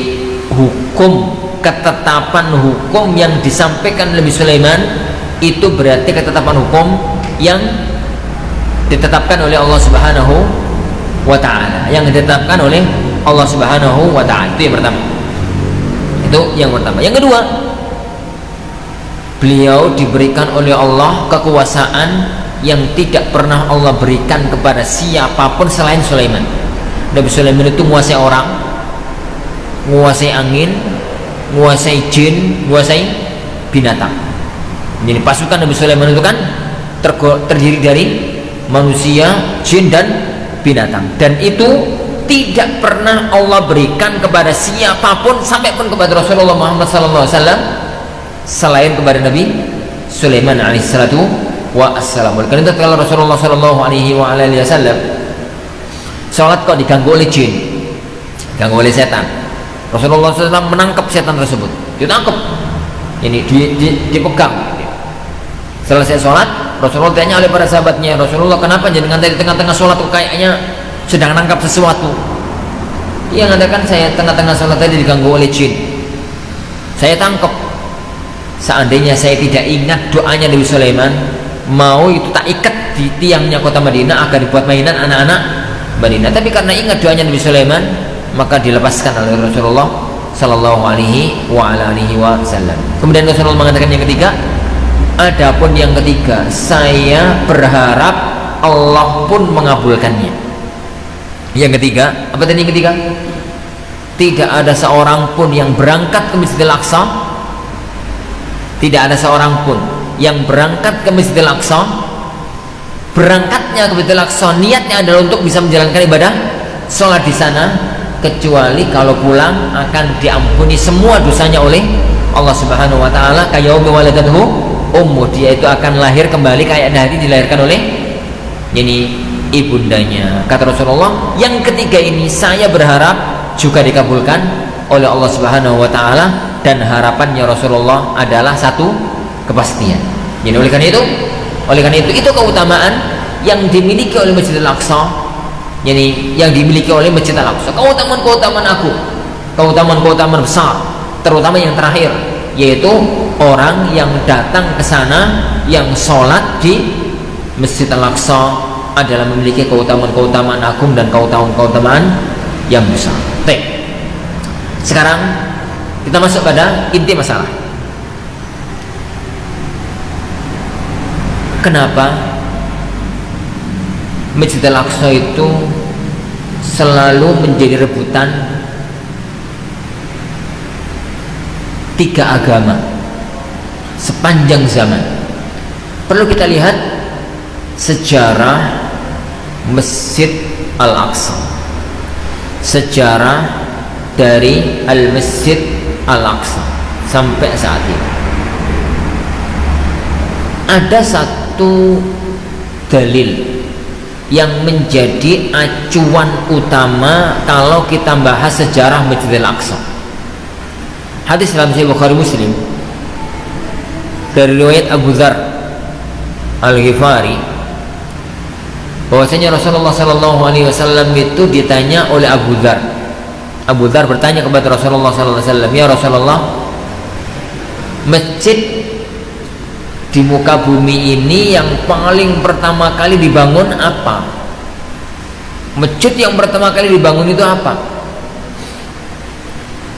S1: hukum, ketetapan hukum yang disampaikan Nabi Sulaiman itu berarti ketetapan hukum yang ditetapkan oleh Allah Subhanahu wa ta'ala, yang ditetapkan oleh Allah Subhanahu wa ta'ala. Itu yang pertama. Itu yang pertama. Yang kedua, beliau diberikan oleh Allah kekuasaan yang tidak pernah Allah berikan kepada siapapun selain Sulaiman. Nabi Sulaiman itu menguasai orang, menguasai angin, menguasai jin, menguasai binatang. Jadi pasukan Nabi Sulaiman itu kan terdiri dari manusia, jin, dan binatang. Dan itu tidak pernah Allah berikan kepada siapapun, sampai pun kepada Rasulullah Muhammad SAW, selain kepada Nabi Sulaiman alaihissalatu wassalam. Karena itu kalau Rasulullah SAW sholat kok diganggu oleh jin, diganggu oleh setan, Rasulullah SAW menangkap setan tersebut, ditangkap, ini dipegang. Selesai sholat, Rasulullah tanya oleh para sahabatnya, Rasulullah, kenapa jenengan di tengah-tengah sholat kok kayaknya sedang nangkap sesuatu? Dia mengatakan, saya tengah-tengah sholat tadi diganggu oleh jin, saya tangkap. Seandainya saya tidak ingat doanya Nabi Sulaiman, mau itu tak ikat di tiangnya kota Madinah agar dibuat mainan anak-anak Madinah. Tapi karena ingat doanya Nabi Sulaiman, maka dilepaskan oleh Rasulullah Sallallahu Alaihi Wasallam. Kemudian Rasulullah mengatakan yang ketiga, adapun yang ketiga, saya berharap Allah pun mengabulkannya. Yang ketiga, apa tadi yang ketiga? Tidak ada seorang pun yang berangkat ke Masjidil Aqsa, tidak ada seorang pun yang berangkat ke Masjidil Aqsa, berangkatnya ke Masjidil Aqsa niatnya adalah untuk bisa menjalankan ibadah sholat di sana, kecuali kalau pulang akan diampuni semua dosanya oleh Allah Subhanahu wa taala, kayaumi waladathu ummu, dia itu akan lahir kembali kayak nanti dilahirkan oleh ini ibundanya. Kata Rasulullah, yang ketiga ini saya berharap juga dikabulkan oleh Allah Subhanahu wa taala, dan harapannya Rasulullah adalah satu, kepastian. Jadi oleh karena itu itu keutamaan yang dimiliki oleh Masjidil Aqsa, yani yang dimiliki oleh Masjid Al-Aqsa, keutamaan aku, keutamaan besar, terutama yang terakhir, yaitu orang yang datang ke sana, yang sholat di Masjid Al-Aqsa adalah memiliki keutamaan agung dan keutamaan yang besar. Baik, sekarang kita masuk pada inti masalah. Kenapa Masjid Al-Aqsa itu selalu menjadi rebutan tiga agama sepanjang zaman? Perlu kita lihat sejarah Masjid Al-Aqsa, sejarah dari Al-Masjid Al-Aqsa sampai saat ini. Ada satu dalil yang menjadi acuan utama kalau kita bahas sejarah Masjid Al-Aqsa. Hadis dalam Sahih Bukhari Muslim dari riwayat Abu Dzar Al-Ghifari, bahwasanya Rasulullah Sallallahu Alaihi Wasallam itu ditanya oleh Abu Dzar. Abu Dzar bertanya kepada Rasulullah Sallallahu Alaihi Wasallam, ya Rasulullah, masjid di muka bumi ini yang paling pertama kali dibangun apa? Masjid yang pertama kali dibangun itu apa?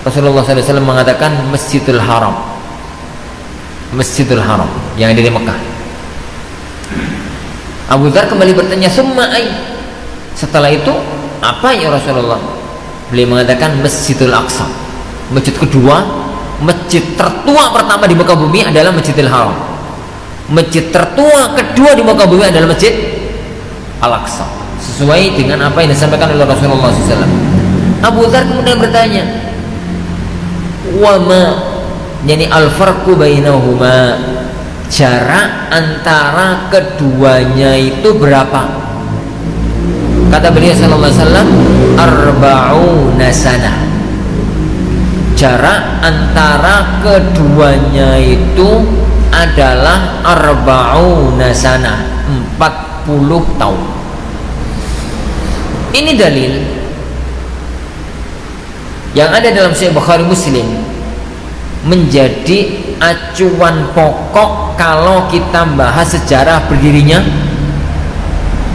S1: Rasulullah Sallallahu Alaihi Wasallam mengatakan Masjidul Haram, Masjidul Haram yang ada di Mekah. Abu Dzar kembali bertanya, summa ai, setelah itu apa ya Rasulullah? Beliau mengatakan Masjidul Aqsa. Masjid kedua, masjid tertua pertama di muka bumi adalah Masjidil Haram. Masjid tertua kedua di muka bumi adalah Masjid Al-Aqsa, sesuai dengan apa yang disampaikan oleh Rasulullah SAW. Abu Dzar kemudian bertanya, wama, yani al-farqu bainahuma, jarak antara keduanya itu berapa? Kata beliau sallallahu alaihi wasallam, arba'una sanah. Jarak antara keduanya itu adalah arba'una sanah, 40 tahun. Ini dalil yang ada dalam Sahih Bukhari Muslim, menjadi acuan pokok kalau kita bahas sejarah berdirinya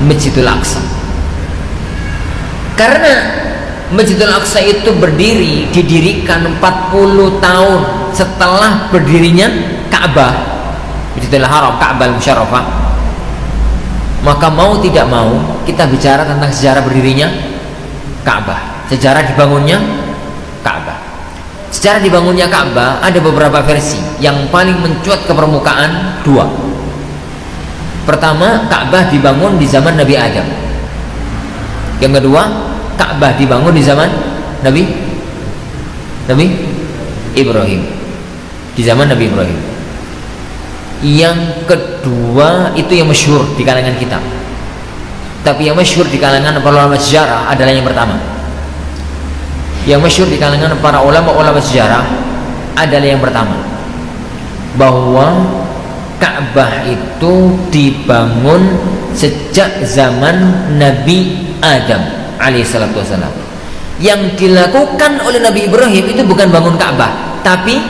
S1: Masjidul Aqsa. Karena Masjidil Aqsa itu didirikan 40 tahun setelah berdirinya Ka'bah, Masjidil Haram, Ka'bah Al-Musyarrafah. Maka mau tidak mau kita bicara tentang sejarah berdirinya Ka'bah, sejarah dibangunnya Ka'bah. Sejarah dibangunnya Ka'bah ada beberapa versi. Yang paling mencuat ke permukaan dua. Pertama, Ka'bah dibangun di zaman Nabi Adam. Yang kedua, Ka'bah dibangun di zaman Nabi Ibrahim. Di zaman Nabi Ibrahim. Yang kedua itu yang masyhur di kalangan kita. Tapi yang masyhur di kalangan para ulama sejarah adalah yang pertama. Yang masyhur di kalangan para ulama sejarah adalah yang pertama, bahwa Ka'bah itu dibangun sejak zaman Nabi Adam alaihissalatu wassalam. Yang dilakukan oleh Nabi Ibrahim itu bukan bangun Ka'bah, tapi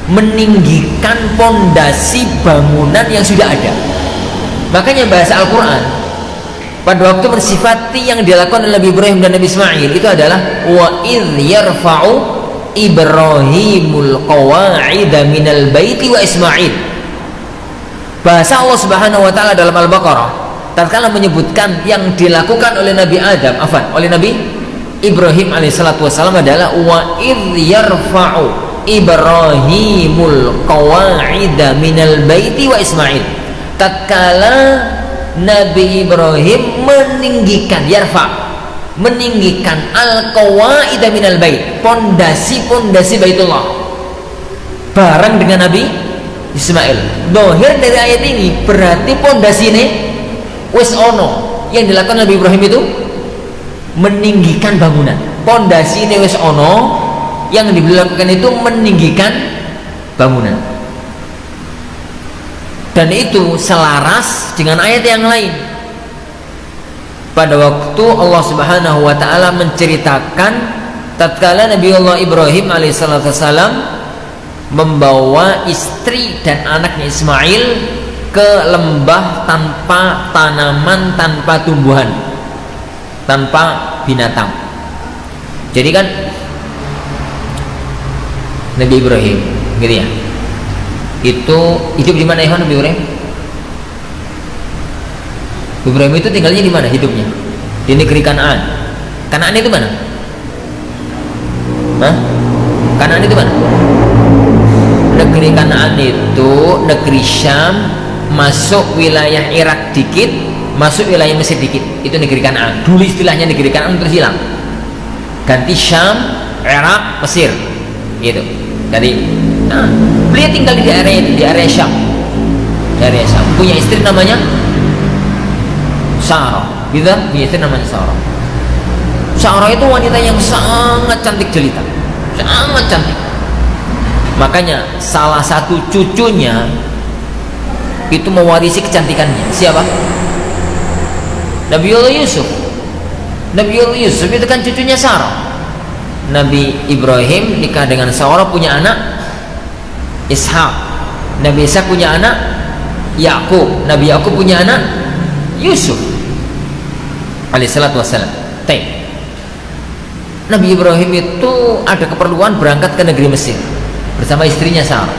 S1: meninggikan pondasi bangunan yang sudah ada. Makanya bahasa Al-Quran pada waktu mensifati yang dilakukan oleh Nabi Ibrahim dan Nabi Ismail itu adalah wa idh yarfa'u Ibrahimul qawa'ida minal baiti wa Ismail. Bahasa Allah Subhanahu wa taala dalam Al-Baqarah tatkala menyebutkan yang dilakukan oleh Nabi Adam, oleh Nabi Ibrahim alaihissalatu wassalam adalah wa idh yarfa'u Ibrahimul qawa'ida minal baiti wa Ismail. Tatkala Nabi Ibrahim meninggikan al-qawa'ida minal bait, pondasi Baitullah, bareng dengan Nabi Ismail. Dohir dari ayat ini berarti pondasi ini wis ono. Yang dilakukan Nabi Ibrahim itu meninggikan bangunan. Pondasi ini wis ono, yang dilakukan itu meninggikan bangunan. Dan itu selaras dengan ayat yang lain. Pada waktu Allah Subhanahu wa taala menceritakan tatkala Nabiullah Ibrahim alaihissalam membawa istri dan anaknya Ismail ke lembah tanpa tanaman, tanpa tumbuhan, tanpa binatang. Jadi kan Nabi Ibrahim gitu ya, itu hidup di mana ya Nabi Ibrahim? Ibrahim itu tinggalnya di mana hidupnya? Di negeri Kanaan. Kanaan itu mana? Kanaan itu mana? Negeri Kanaan itu negeri Syam, masuk wilayah Irak dikit, masuk wilayah Mesir dikit. Itu negeri Kanaan. Dulu istilahnya negeri Kanaan terus hilang. Ganti Syam, Irak, Mesir. Gitu. Jadi, beliau tinggal di area Syam. Di area Syam. Punya istri namanya Sarah. Gitu, punya istri namanya Sarah. Sarah itu wanita yang sangat cantik jelita. Sangat cantik. Makanya salah satu cucunya itu mewarisi kecantikannya. Siapa? Nabiullah Yusuf. Nabiullah Yusuf itu kan cucunya Sarah. Nabi Ibrahim nikah dengan Sarah, punya anak Ishak. Nabi Ishak punya anak Yakub. Nabi Yakub punya anak Yusuf alaihissalatu wassalam. Nabi Ibrahim itu ada keperluan berangkat ke negeri Mesir bersama istrinya Sarah.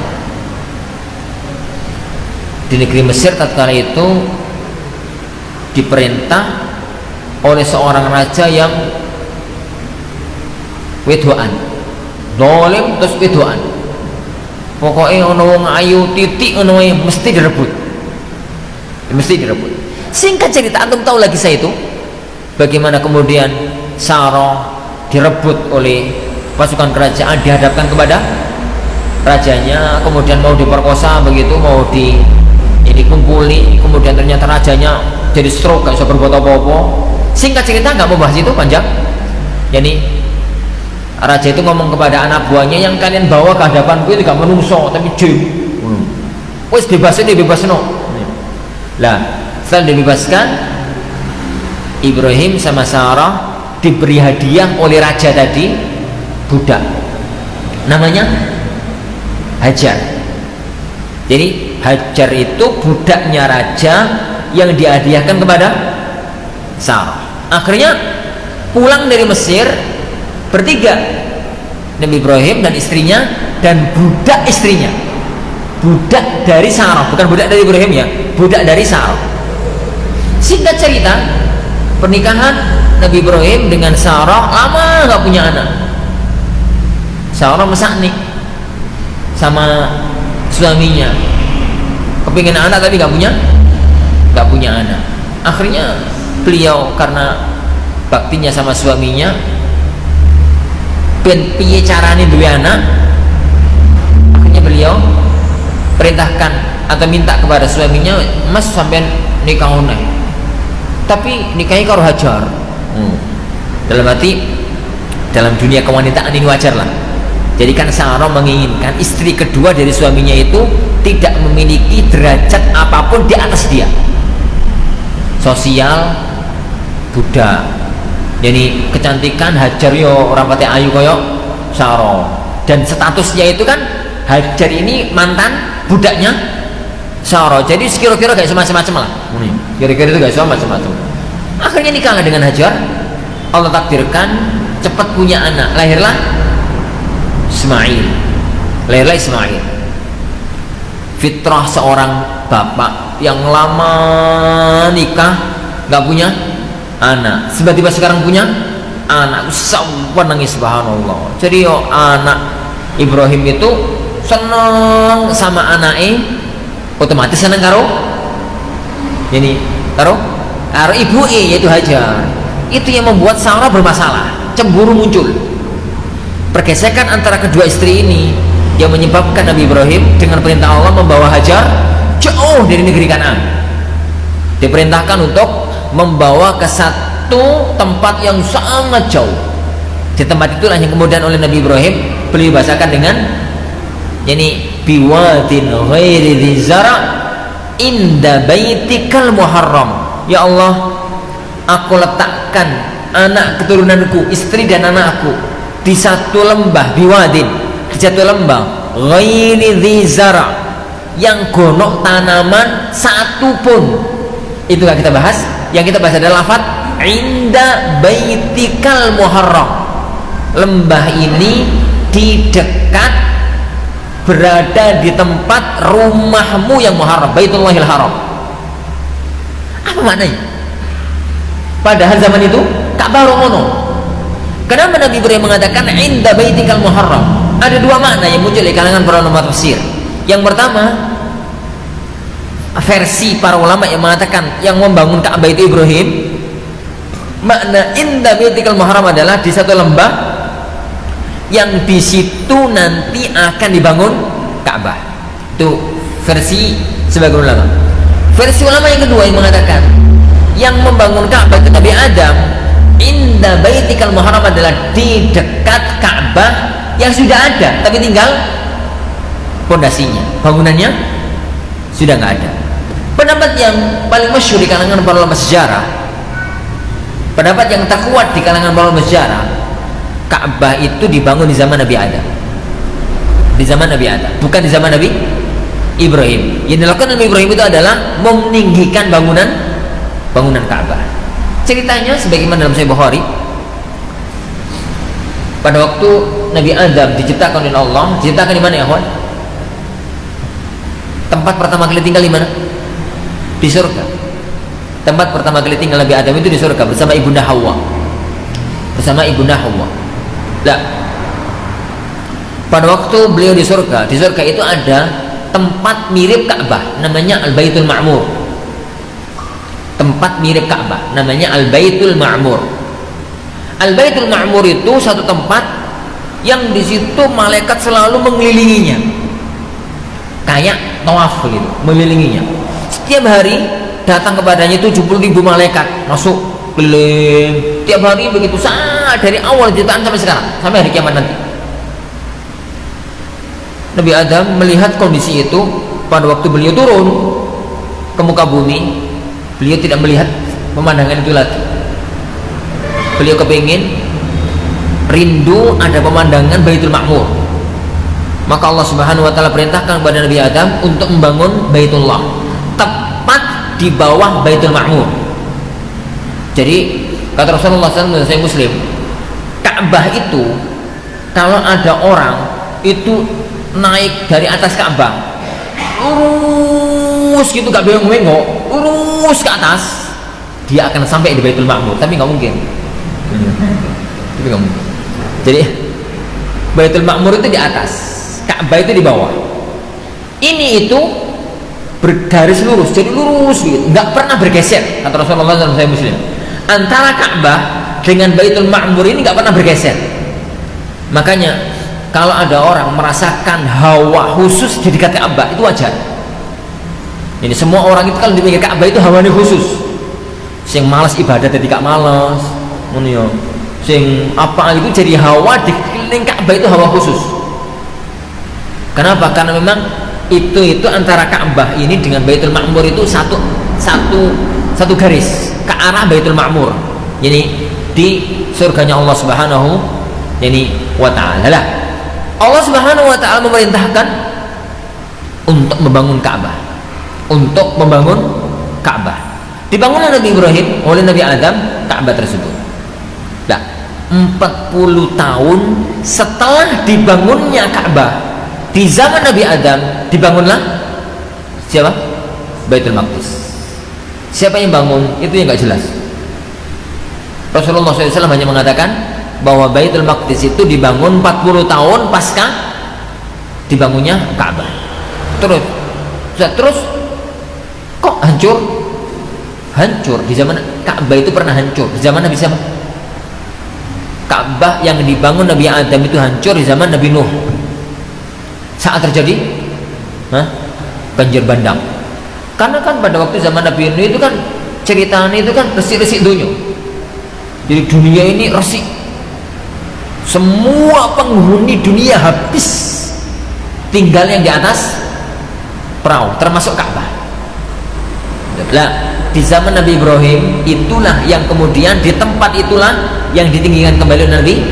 S1: Di negeri Mesir tatkala itu diperintah oleh seorang raja yang wedoan, dolim terus wedoan. Pokoknya ono wong ayu titik ono mesti direbut. Singkat cerita, antum tahu lagi saya itu bagaimana kemudian Sarah direbut oleh pasukan kerajaan, dihadapkan kepada rajanya, kemudian mau diperkosa begitu, mau dikumpuli, kemudian ternyata rajanya jadi stroke, gak bisa berbuat apa-apa. Singkat cerita, nggak mau bahas itu panjang. Jadi raja itu ngomong kepada anak buahnya, yang kalian bawa ke hadapanku itu gak menungso tapi jin. Wes bebasin no. Lah setelah dibebaskan, Ibrahim sama Sarah diberi hadiah oleh raja tadi budak namanya Hajar. Jadi Hajar itu budaknya raja yang dihadiahkan kepada Sarah. Akhirnya pulang dari Mesir bertiga, Nabi Ibrahim dan istrinya dan budak istrinya, budak dari Sarah, bukan budak dari Ibrahim ya, budak dari Sarah. Singkat cerita, pernikahan Nabi Ibrahim dengan Sarah lama nggak punya anak. Sarah mesaknik sama suaminya, kepingin anak tapi nggak punya anak. Akhirnya beliau karena baktinya sama suaminya, piye carane duwe anak, akhirnya beliau perintahkan atau minta kepada suaminya, Mas sampean nikah oneh, tapi nikahi karo Hajar. Dalam arti dalam dunia kewanitaan ini wajar lah. Jadi kan Sarah menginginkan istri kedua dari suaminya itu tidak memiliki derajat apapun di atas dia, sosial, budak. Jadi kecantikan Hajar yo ora pati ayu koyo Sarah, dan statusnya itu kan Hajar ini mantan budaknya Sarah. Jadi kira-kira gak semacam-macam lah. Kira-kira itu gak semacam-macam. Akhirnya nikahlah dengan Hajar. Allah takdirkan cepat punya anak, lahirlah Ismail. Fitrah seorang bapak yang lama nikah gak punya anak, tiba-tiba sekarang punya anak, sampun nangis, subhanallah. Jadi anak Ibrahim itu seneng sama anaknya, otomatis seneng karo ibu yaitu Hajar. Itu yang membuat Sarah bermasalah, cemburu muncul. Pergesekan antara kedua istri ini yang menyebabkan Nabi Ibrahim dengan perintah Allah membawa Hajar jauh dari negeri Kanaan. Diperintahkan untuk membawa ke satu tempat yang sangat jauh. Di tempat itulah yang kemudian oleh Nabi Ibrahim beliau bahasakan dengan biwadin ghairi dzi zara' inda baitikal muharram. Ya Allah, aku letakkan anak keturunanku, istri dan anakku di satu lembah, biwadin, di satu lembah ghairi dzi zara', yang gonok tanaman satu pun. Itu gak kita bahas. Yang kita bahas adalah lafaz inda baitikal muharram. Lembah ini di dekat, berada di tempat rumahmu yang muharram, Baitullahil Haram. Apa maknanya? Padahal zaman itu Ka'bah romono. Kenapa Nabi Ibrahim mengatakan inda baitikal muharram? Ada dua makna yang muncul di kalangan para ulama tafsir. Yang pertama, versi para ulama yang mengatakan yang membangun Ka'bah itu Ibrahim. Makna inda baitikal muharram adalah di satu lembah yang di situ nanti akan dibangun Ka'bah. Itu versi sebagian ulama. Versi ulama yang kedua yang mengatakan yang membangun Ka'bah itu Nabi Adam. Inda baitikal muharram adalah di dekat Ka'bah yang sudah ada, tapi tinggal pondasinya, bangunannya sudah nggak ada. Pendapat yang paling masyhur di kalangan para ulama sejarah, pendapat yang terkuat di kalangan para ulama sejarah, Ka'bah itu dibangun di zaman Nabi Adam. Di zaman Nabi Adam, bukan di zaman Nabi Ibrahim. Yang dilakukan Nabi Ibrahim itu adalah meninggikan bangunan Ka'bah. Ceritanya sebagaimana dalam Sahih Bukhari, pada waktu Nabi Adam diciptakan oleh Allah, diciptakan di mana ya, kawan? Tempat pertama kali tinggal di mana? Di surga. Tempat pertama kali tinggal Nabi Adam itu di surga bersama ibunda Hawa. Nah, pada waktu beliau di surga itu ada tempat mirip Ka'bah, namanya Al-Baitul Ma'mur. Tempat mirip Ka'bah namanya Al-Baitul Ma'mur. Al-Baitul Ma'mur itu satu tempat yang di situ malaikat selalu mengelilinginya, kayak tawaf begitu, mengelilinginya. Setiap hari datang kepadanya 70.000 malaikat masuk keliling tiap hari begitu, dari awal ciptaan sampai sekarang, sampai hari kiamat nanti. Nabi Adam melihat kondisi itu pada waktu beliau turun ke muka bumi. Beliau tidak melihat pemandangan itu lagi. Beliau kepingin, rindu ada pemandangan Baitul Ma'mur. Maka Allah Subhanahu wa taala perintahkan kepada Nabi Adam untuk membangun Baitullah tepat di bawah Baitul Ma'mur. Jadi Kata Rasulullah SAW, saya Muslim, Ka'bah itu kalau ada orang itu naik dari atas Ka'bah lurus gitu, gak bengong-bengong, lurus ke atas, dia akan sampai di Baitul Ma'mur. Tapi nggak mungkin. Tapi nggak mungkin. Jadi Baitul Ma'mur itu di atas, Ka'bah itu di bawah. Ini itu bergaris lurus, jadi lurus gitu, nggak pernah bergeser. Kata Rasulullah SAW, saya Muslim, antara Ka'bah dengan Baitul Ma'mur ini nggak pernah bergeser. Makanya kalau ada orang merasakan hawa khusus di dekat Ka'bah, itu wajar. Jadi semua orang itu kalau di pinggir Ka'bah itu hawanya khusus. Sing malas ibadah jadi gak malas, sing apa itu jadi hawa di keliling Ka'bah itu hawa khusus. Kenapa? Karena memang itu antara Ka'bah ini dengan Baitul Ma'mur itu satu garis ke arah Baitul Ma'mur. Jadi di surganya Allah Subhanahu wa ta'ala lah. Allah Subhanahu wa ta'ala memerintahkan untuk membangun Ka'bah. Dibangunlah Nabi Ibrahim oleh Nabi Adam Ka'bah tersebut. Nah, 40 tahun setelah dibangunnya Ka'bah di zaman Nabi Adam, dibangunlah siapa? Baitul Maqdis. Siapa yang bangun? Itu yang nggak jelas. Rasulullah SAW hanya mengatakan bahwa Baitul Maqdis itu dibangun 40 tahun pasca dibangunnya Ka'bah. Terus kok hancur di zaman Ka'bah itu pernah hancur di zaman Nabi siapa? Ka'bah yang dibangun Nabi Adam itu hancur di zaman Nabi Nuh saat terjadi banjir bandang. Karena kan pada waktu zaman Nabi Nuh itu kan ceritanya itu kan resik-resik dunia. Jadi dunia ini resik, semua penghuni dunia habis, tinggal yang di atas perahu termasuk Ka'bah. Nah, di zaman Nabi Ibrahim itulah yang kemudian di tempat itulah yang ditinggikan kembali Nabi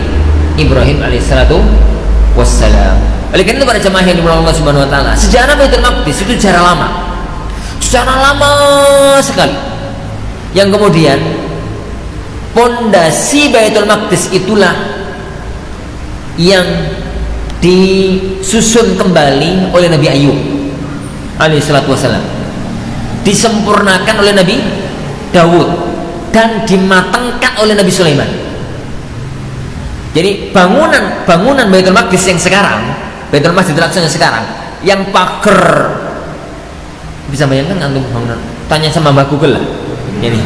S1: Ibrahim alaihissalatu wassalam. Oleh karena itu para jemaah yang dimulai Allah Subhanahu wa taala, sejarah Baitul Maqdis itu sejarah lama sekali, yang kemudian pondasi Baitul Maqdis itulah yang disusun kembali oleh Nabi Ayub alaihissalatu wassalam, disempurnakan oleh Nabi Dawud, dan dimatangkan oleh Nabi Sulaiman. Jadi bangunan Baitul Maqdis yang sekarang, Baitul Masjidil Aqsa yang sekarang, yang pagar, bisa bayangkan antum bangunan, tanya sama Mbak Google lah, ini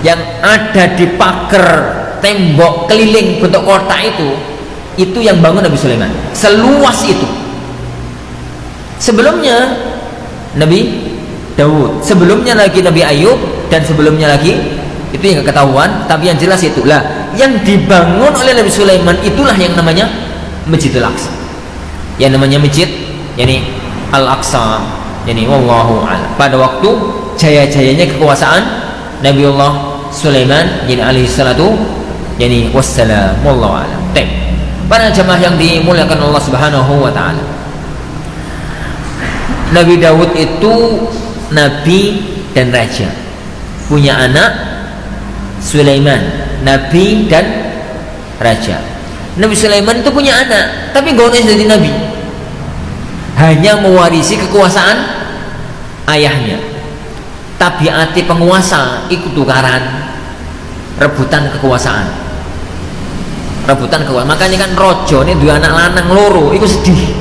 S1: yang ada di pagar tembok keliling bentuk kotak itu yang bangun Nabi Sulaiman, seluas itu. Sebelumnya Nabi Daud, sebelumnya lagi Nabi Ayub, dan sebelumnya lagi itu yang ketahuan, tapi yang jelas itulah yang dibangun oleh Nabi Sulaiman, itulah yang namanya Masjidil Aqsa, yang namanya masjid yani Al-Aqsa, yani wallahu a'lam. Pada waktu jaya-jayanya kekuasaan Nabiullah Sulaiman yani alaihi salatu yani wassalam, wallahu a'lam. Para jemaah yang dimuliakan Allah Subhanahu wa taala, Nabi Daud itu nabi dan raja, punya anak Sulaiman, nabi dan raja. Nabi Sulaiman itu punya anak, tapi gak jadi nabi, hanya mewarisi kekuasaan ayahnya. Tabiati penguasa ikut tukaran, rebutan kekuasaan. Makanya kan rojo ini dua anak lanang loro, itu sedih.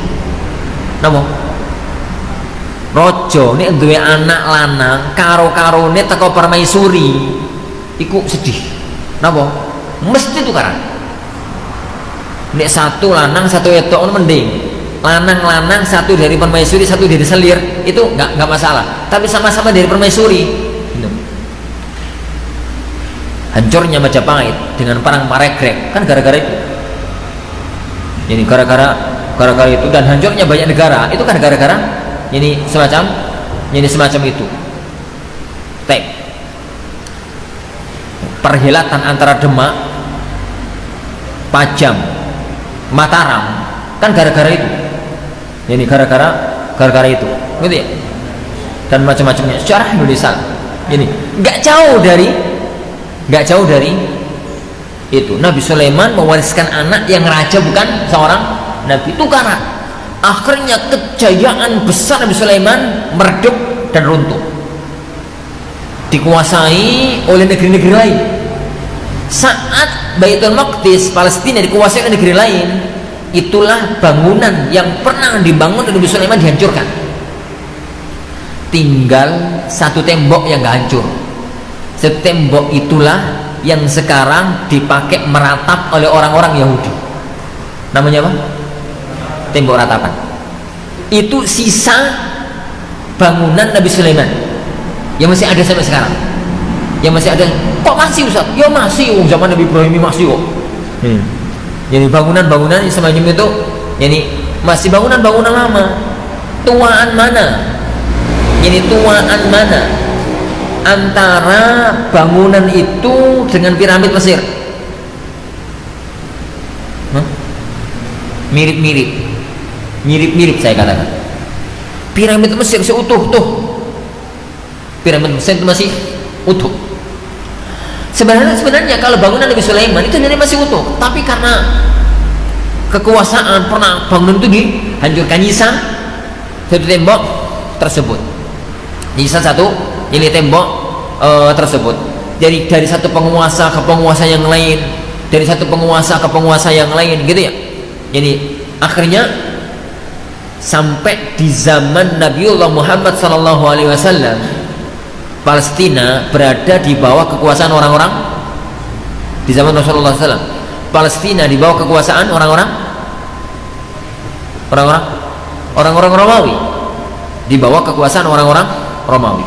S1: Napa? Rojo ini dua anak lanang karo ini teko permaisuri, iku sedih. Napa? Mesti tukaran. Nek satu lanang satu wedok mending. Lanang satu dari permaisuri satu dari selir, itu nggak masalah. Tapi sama-sama dari permaisuri. Hancurnya Majapahit dengan perang Maregrek kan gara-gara itu. Ini gara-gara itu, dan hancurnya banyak negara itu kan gara-gara ini semacam itu. Perhelatan antara Demak, Pajang, Mataram kan gara-gara itu. Ini gara-gara itu, gitu ya. Dan macam-macamnya. Sejarah Indonesia ini nggak jauh dari nggak jauh dari itu. Nabi Sulaiman mewariskan anak yang raja, bukan seorang nabi. Itu karena akhirnya kejayaan besar Nabi Sulaiman meredup dan runtuh, dikuasai oleh negeri-negeri lain. Saat Baitul Maqdis Palestina dikuasai oleh negeri lain, itulah bangunan yang pernah dibangun oleh Nabi Sulaiman dihancurkan. Tinggal satu tembok yang gak hancur. Satu tembok itulah yang sekarang dipakai meratap oleh orang-orang Yahudi. Namanya apa? Tembok ratapan. Itu sisa bangunan Nabi Sulaiman yang masih ada sampai sekarang. Yang masih ada. Kok masih, Ustaz? Ya masih, zaman Nabi Ibrahim masih kok. Jadi bangunan-bangunan semacam itu, jadi masih bangunan-bangunan lama. Tuaan mana? Jadi tuaan mana antara bangunan itu dengan piramid Mesir? Mirip-mirip saya katakan. Piramid Mesir seutuh tuh. Piramid Mesir itu masih utuh. Sebenarnya kalau bangunan Nabi Sulaiman itu masih utuh, tapi karena kekuasaan pernah bangunan itu dihancurkan. Nyisa satu tembok tersebut. Nyisa satu ini tembok tersebut. Jadi dari satu penguasa ke penguasa yang lain, dari satu penguasa ke penguasa yang lain, gitu ya. Jadi akhirnya sampai di zaman Nabiullah Muhammad SAW, Palestina berada di bawah kekuasaan orang-orang di zaman Rasulullah SAW. Palestina di bawah kekuasaan orang-orang Romawi, di bawah kekuasaan orang-orang Romawi.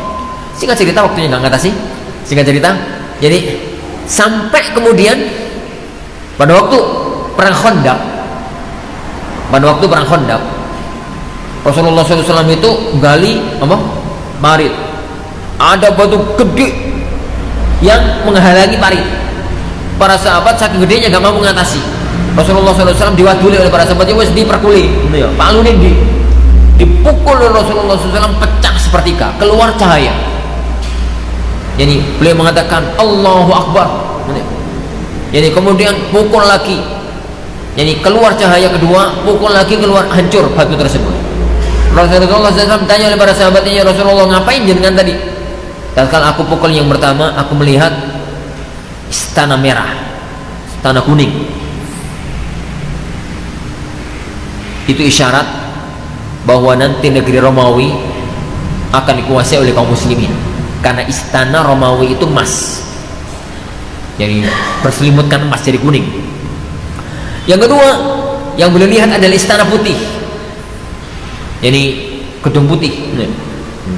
S1: Singkat cerita, waktunya nggak ngatasi. Singkat cerita, jadi sampai kemudian pada waktu perang Khandaq, Rasulullah SAW itu gali apa? Parit. Ada batu gede yang menghalangi parit. Para sahabat saking gedenya gak mampu mengatasi. Rasulullah SAW diwaduli oleh para sahabatnya, wes diperkuli, Pak Lunin dipukul oleh Rasulullah SAW, pecah sepertiga, keluar cahaya. Jadi beliau mengatakan Allahu Akbar. Jadi kemudian pukul lagi, jadi keluar cahaya kedua, pukul lagi, keluar, hancur batu tersebut. Rasulullah SAW tanya oleh para sahabatnya, ya Rasulullah, ngapain jenengan tadi? Tatkala aku pukul yang pertama, aku melihat istana merah, istana kuning. Itu isyarat bahwa nanti negeri Romawi akan dikuasai oleh kaum muslimin, karena istana Romawi itu emas, jadi berselimutkan emas, jadi kuning. Yang kedua yang boleh lihat adalah istana putih, jadi gedung putih,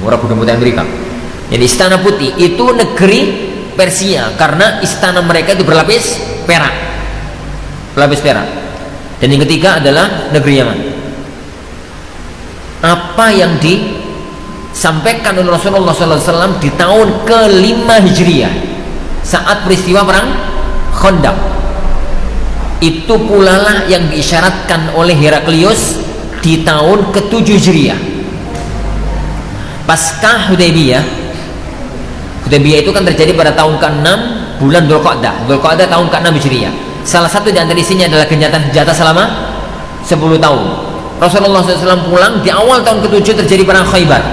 S1: orang gedung putih Amerika. Jadi istana putih itu negeri Persia, karena istana mereka itu berlapis perak. Dan yang ketiga adalah negeri Yaman. Apa yang disampaikan oleh Rasulullah SAW di tahun ke-5 Hijriah saat peristiwa perang Khandaq, itu pula lah yang diisyaratkan oleh Heraklius di tahun ke-7 Hijriah pasca Hudaybiyah. Hudaybiyah itu kan terjadi pada tahun ke-6 bulan Dzulqa'dah tahun ke-6 Hijriah. Salah satu di antara isinya adalah gencatan senjata selama 10 tahun. Rasulullah SAW pulang di awal tahun ke-7 terjadi perang Khaybar.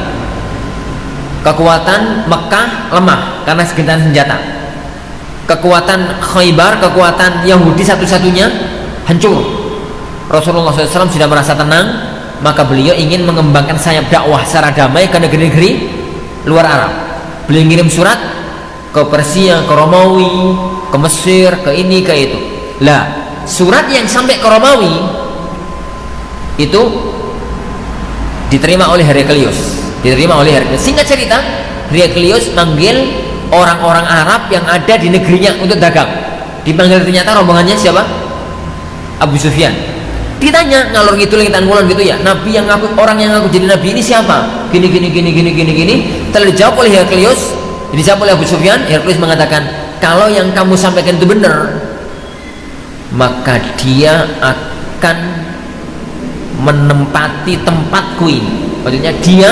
S1: Kekuatan Mekah lemah karena gencatan senjata. Kekuatan Khaybar, kekuatan Yahudi satu-satunya hancur. Rasulullah SAW sudah merasa tenang, maka beliau ingin mengembangkan sayap dakwah secara damai ke negeri-negeri luar Arab. Beliau ngirim surat ke Persia, ke Romawi, ke Mesir, ke ini, ke itu. Lah, surat yang sampai ke Romawi itu diterima oleh Heraklius. Singkat cerita, Heraklius manggil orang-orang Arab yang ada di negerinya untuk dagang. Dipanggil, ternyata rombongannya siapa? Abu Sufyan. Ditanya ngalor ngidul ngulon gitu ya, nabi yang orang yang aku jadi nabi ini siapa? Gini. Telah dijawab oleh Heraklius, dijawab oleh Abu Sufyan. Heraklius mengatakan, kalau yang kamu sampaikan itu benar, maka dia akan menempati tempatku ini. Maksudnya dia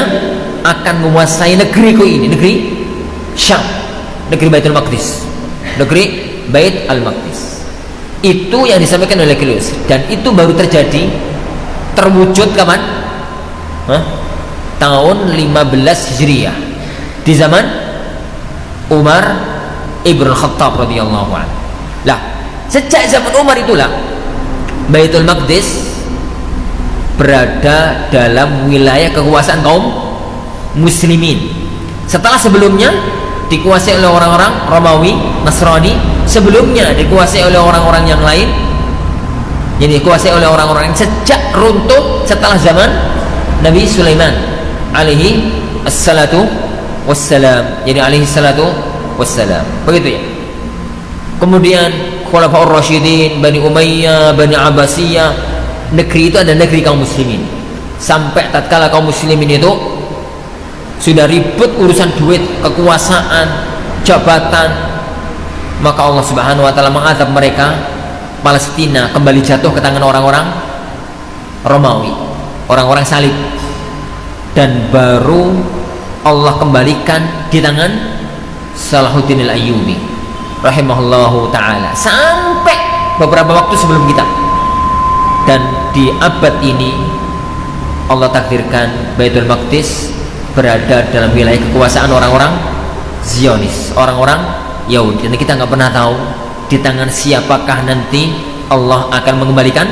S1: akan menguasai negeriku ini, negeri Syam, negeri Baitul Maqdis. negeri Bait al-Maqdis. Itu yang disampaikan oleh Julius, dan itu baru terjadi, terwujud kapan? Tahun 15 Hijriah, di zaman Umar Ibn Khattab radhiyallahu anhu. Lah, sejak zaman Umar itulah Baitul Maqdis berada dalam wilayah kekuasaan kaum muslimin. Setelah sebelumnya dikuasai oleh orang-orang Romawi, Nasrani, sebelumnya dikuasai oleh orang-orang yang lain, jadi dikuasai oleh orang-orang yang sejak runtuh setelah zaman Nabi Sulaiman alaihi assalatu wassalam. Jadi alaihi salatu wassalam, begitu ya. Kemudian Khulafaur Rasyidin, Bani Umayyah, Bani Abbasiyah, negeri itu ada negeri kaum muslimin. Sampai tatkala kaum muslimin itu sudah ribut urusan duit, kekuasaan, jabatan, maka Allah Subhanahu wa taala mengadab mereka. Palestina kembali jatuh ke tangan orang-orang Romawi, orang-orang salib, dan baru Allah kembalikan di tangan Salahuddin al-Ayyubi rahimahullahu taala sampai beberapa waktu sebelum kita. Dan di abad ini Allah takdirkan Baitul Maqdis berada dalam wilayah kekuasaan orang-orang Zionis, orang-orang Yahudi. Dan kita nggak pernah tahu di tangan siapakah nanti Allah akan mengembalikan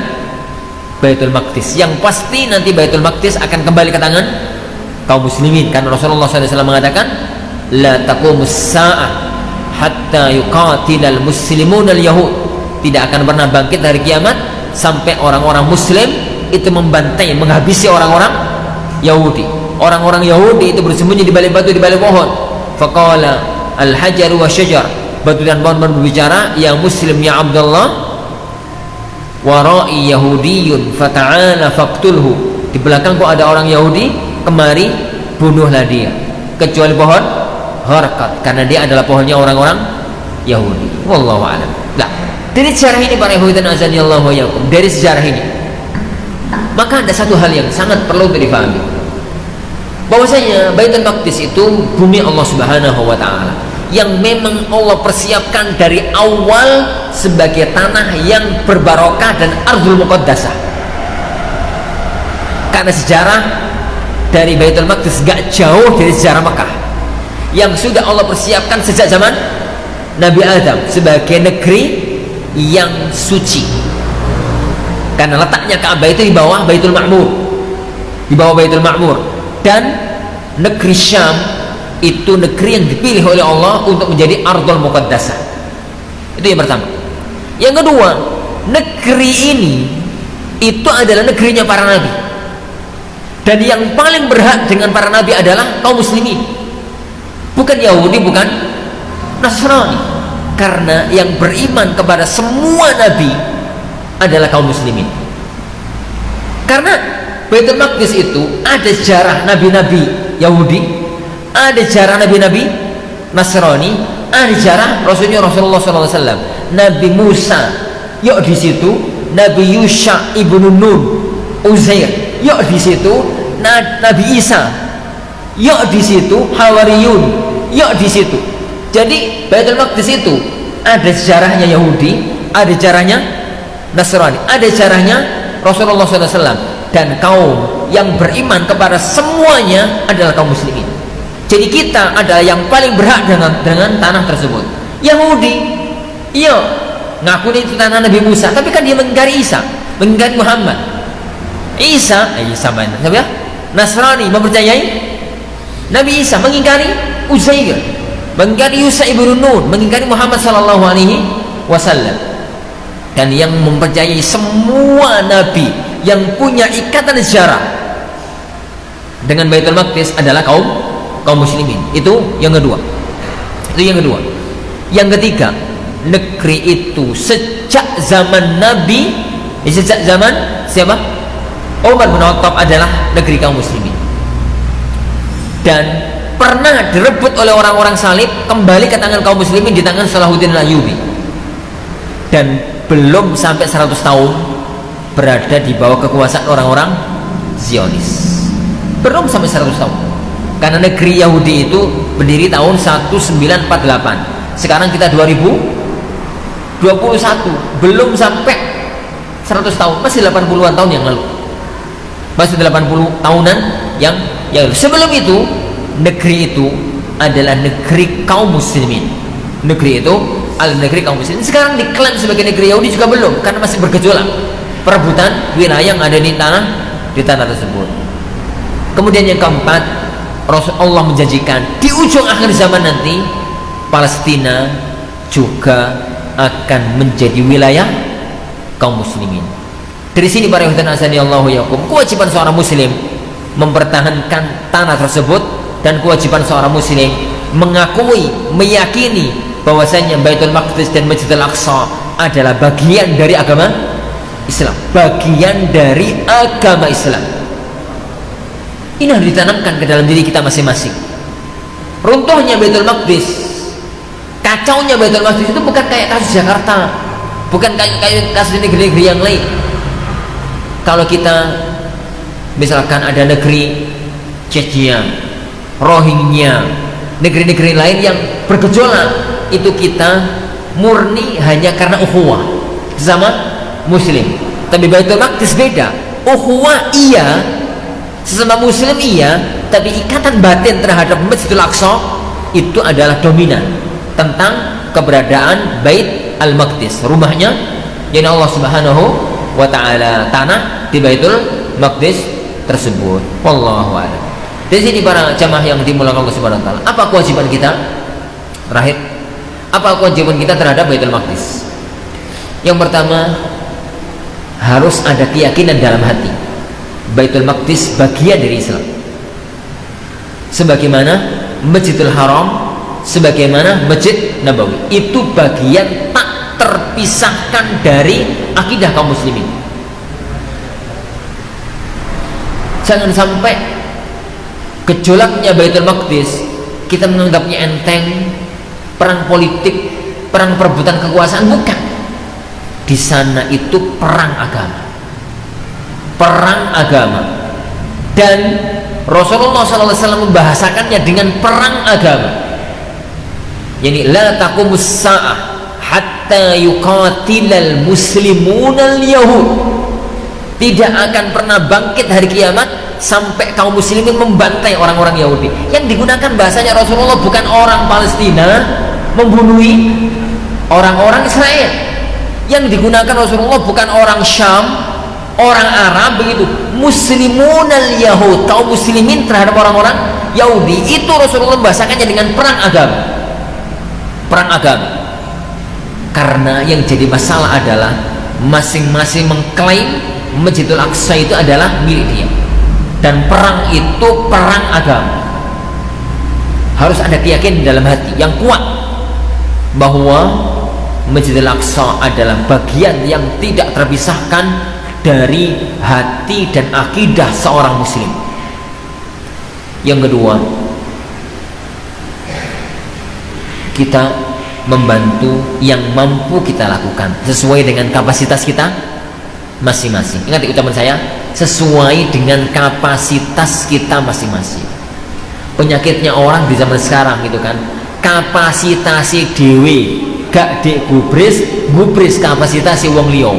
S1: Baitul Maqdis. Yang pasti nanti Baitul Maqdis akan kembali ke tangan kaum muslimin, karena Rasulullah SAW mengatakan, la taqumus sa'ah hatta yuqatilal muslimun al-yahud. Tidak akan pernah bangkit dari kiamat sampai orang-orang muslim itu membantai, menghabisi orang-orang Yahudi. Orang-orang Yahudi itu bersembunyi di balik batu, di balik pohon. Faqala al-hajar wa syajar, batu dan pohon berbicara, ya muslim ya Abdullah, warai yahudiyun fata'ala faqtulhu. Di belakangku ada orang Yahudi, kemari bunuhlah dia. Kecuali pohon harkat, karena dia adalah pohonnya orang-orang Yahudi. Wallahu a'lam. Nah, dari sejarah ini para ikhwan azanillahu wa iyyakum, dari sejarah ini maka ada satu hal yang sangat perlu dipahami, bahwasanya Baitul Maqdis itu bumi Allah Subhanahu wa taala yang memang Allah persiapkan dari awal sebagai tanah yang berbarokah dan ardhul muqaddasah. Karena sejarah dari Baitul Maqdis gak jauh dari sejarah Mekah yang sudah Allah persiapkan sejak zaman Nabi Adam sebagai negeri yang suci. Karena letaknya Ka'bah itu di bawah Baitul Ma'mur, di bawah Baitul Ma'mur. Dan negeri Syam itu negeri yang dipilih oleh Allah untuk menjadi ardhul muqaddasah. Itu yang pertama. Yang kedua, negeri ini itu adalah negerinya para nabi, dan yang paling berhak dengan para nabi adalah kaum muslimin, bukan Yahudi, bukan Nasrani. Karena yang beriman kepada semua nabi adalah kaum muslimin. Karena Baitul Maqdis itu ada sejarah nabi-nabi Yahudi, ada sejarah nabi-nabi Nasrani, ada sejarah Rasulullah SAW. Nabi Musa yuk di situ, Nabi Yusha ibnu Nun, Uzair yuk di situ, Nabi Isa yuk di situ, Hawariyun yuk di situ. Jadi Baitul Maqdis itu ada sejarahnya Yahudi, ada sejarahnya Nasrani, ada sejarahnya Rasulullah SAW, dan kaum yang beriman kepada semuanya adalah kaum muslimin. Jadi kita adalah yang paling berhak dengan tanah tersebut. Yahudi, iya, ngaku itu tanah Nabi Musa, tapi kan dia mengingkari Isa, mengingkari Muhammad. Isa mana? Siapa ya? Nasrani mempercayai Nabi Isa, mengingkari Uzair, mengingkari Yusha ibnu Nun, mengingkari Muhammad sallallahu alaihi wasallam. Dan yang mempercayai semua nabi yang punya ikatan sejarah dengan Baitul Maqdis adalah kaum muslimin. Itu yang kedua. Itu yang kedua. Yang ketiga, negeri itu sejak zaman Nabi, sejak zaman siapa? Umar bin Khattab adalah negeri kaum muslimin. Dan pernah direbut oleh orang-orang salib, kembali ke tangan kaum muslimin di tangan Salahuddin al-Ayyubi. Dan belum sampai 100 tahun berada di bawah kekuasaan orang-orang Zionis. Belum sampai 100 tahun. Karena negeri Yahudi itu berdiri tahun 1948. Sekarang kita 2021, belum sampai 100 tahun, masih 80-an tahun yang lalu, masih 80 tahunan yang lalu. Sebelum itu, negeri itu adalah negeri kaum muslimin. Negeri itu adalah negeri kaum muslimin. Sekarang diklaim sebagai negeri Yahudi juga belum, karena masih bergejolak perebutan wilayah yang ada di tanah tersebut. Kemudian yang keempat, Rasulullah menjanjikan di ujung akhir zaman nanti Palestina juga akan menjadi wilayah kaum muslimin. Dari sini para ikhwan azani Allahu yakum, kewajiban seorang muslim mempertahankan tanah tersebut, dan kewajiban seorang muslim mengakui, meyakini bahwasanya Baitul Maqdis dan Masjidil Aqsa adalah bagian dari agama Islam, bagian dari agama Islam. Ini harus ditanamkan ke dalam diri kita masing-masing. Runtuhnya Baitul Maqdis, kacaunya Baitul Maqdis itu bukan kayak kasus Jakarta, bukan kayak kasus negeri-negeri yang lain. Kalau kita misalkan ada negeri Chechnya, Rohingya, negeri-negeri lain yang bergejolak, itu kita murni hanya karena ukhuwah sama muslim. Tapi Baitul Maqdis beda, ukhuwah iya, sesama muslim iya, tapi ikatan batin terhadap Masjidil Aqsa itu adalah dominan tentang keberadaan Bait Al-Maqdis, rumahnya yang Allah Subhanahu wa ta'ala, tanah di Baitul Maqdis tersebut. Wallahu a'lam. Di sini para jamaah yang dimulakan Allah Subhanahu wa ta'ala, apa kewajiban kita? Terakhir, apa kewajiban kita terhadap Baitul Maqdis? Yang pertama, harus ada keyakinan dalam hati Baitul Maqdis bagian dari Islam, sebagaimana Masjidil Haram, sebagaimana Masjid Nabawi itu bagian tak terpisahkan dari akidah kaum muslimin. Jangan sampai gejolaknya Baitul Maqdis kita menganggapnya enteng, perang politik, perang perebutan kekuasaan. Bukan, di sana itu perang agama, perang agama. Dan Rasulullah SAW membahasakannya dengan perang agama, yani la taqumus sa'ah hatta yuqatilal muslimunal yahud. Tidak akan pernah bangkit hari kiamat sampai kaum muslimin membantai orang-orang Yahudi. Yang digunakan bahasanya Rasulullah bukan orang Palestina membunuhi orang-orang Israel. Yang digunakan Rasulullah bukan orang Syam, orang Arab, begitu. Muslimunal yahud, kaum muslimin terhadap orang-orang Yahudi, itu Rasulullah membahasakannya dengan perang agama. Perang agama. Karena yang jadi masalah adalah masing-masing mengklaim Masjidil Aqsa itu adalah milik dia, dan perang itu perang agama. Harus ada keyakinan dalam hati yang kuat bahwa Masjidil Aqsa adalah bagian yang tidak terpisahkan dari hati dan akidah seorang muslim. Yang kedua, kita membantu yang mampu kita lakukan sesuai dengan kapasitas kita masing-masing. Ingat ucapan saya, sesuai dengan kapasitas kita masing-masing. Penyakitnya orang di zaman sekarang gitu kan, kapasitasi dewe gak dek gubris kapasitasi wong liya.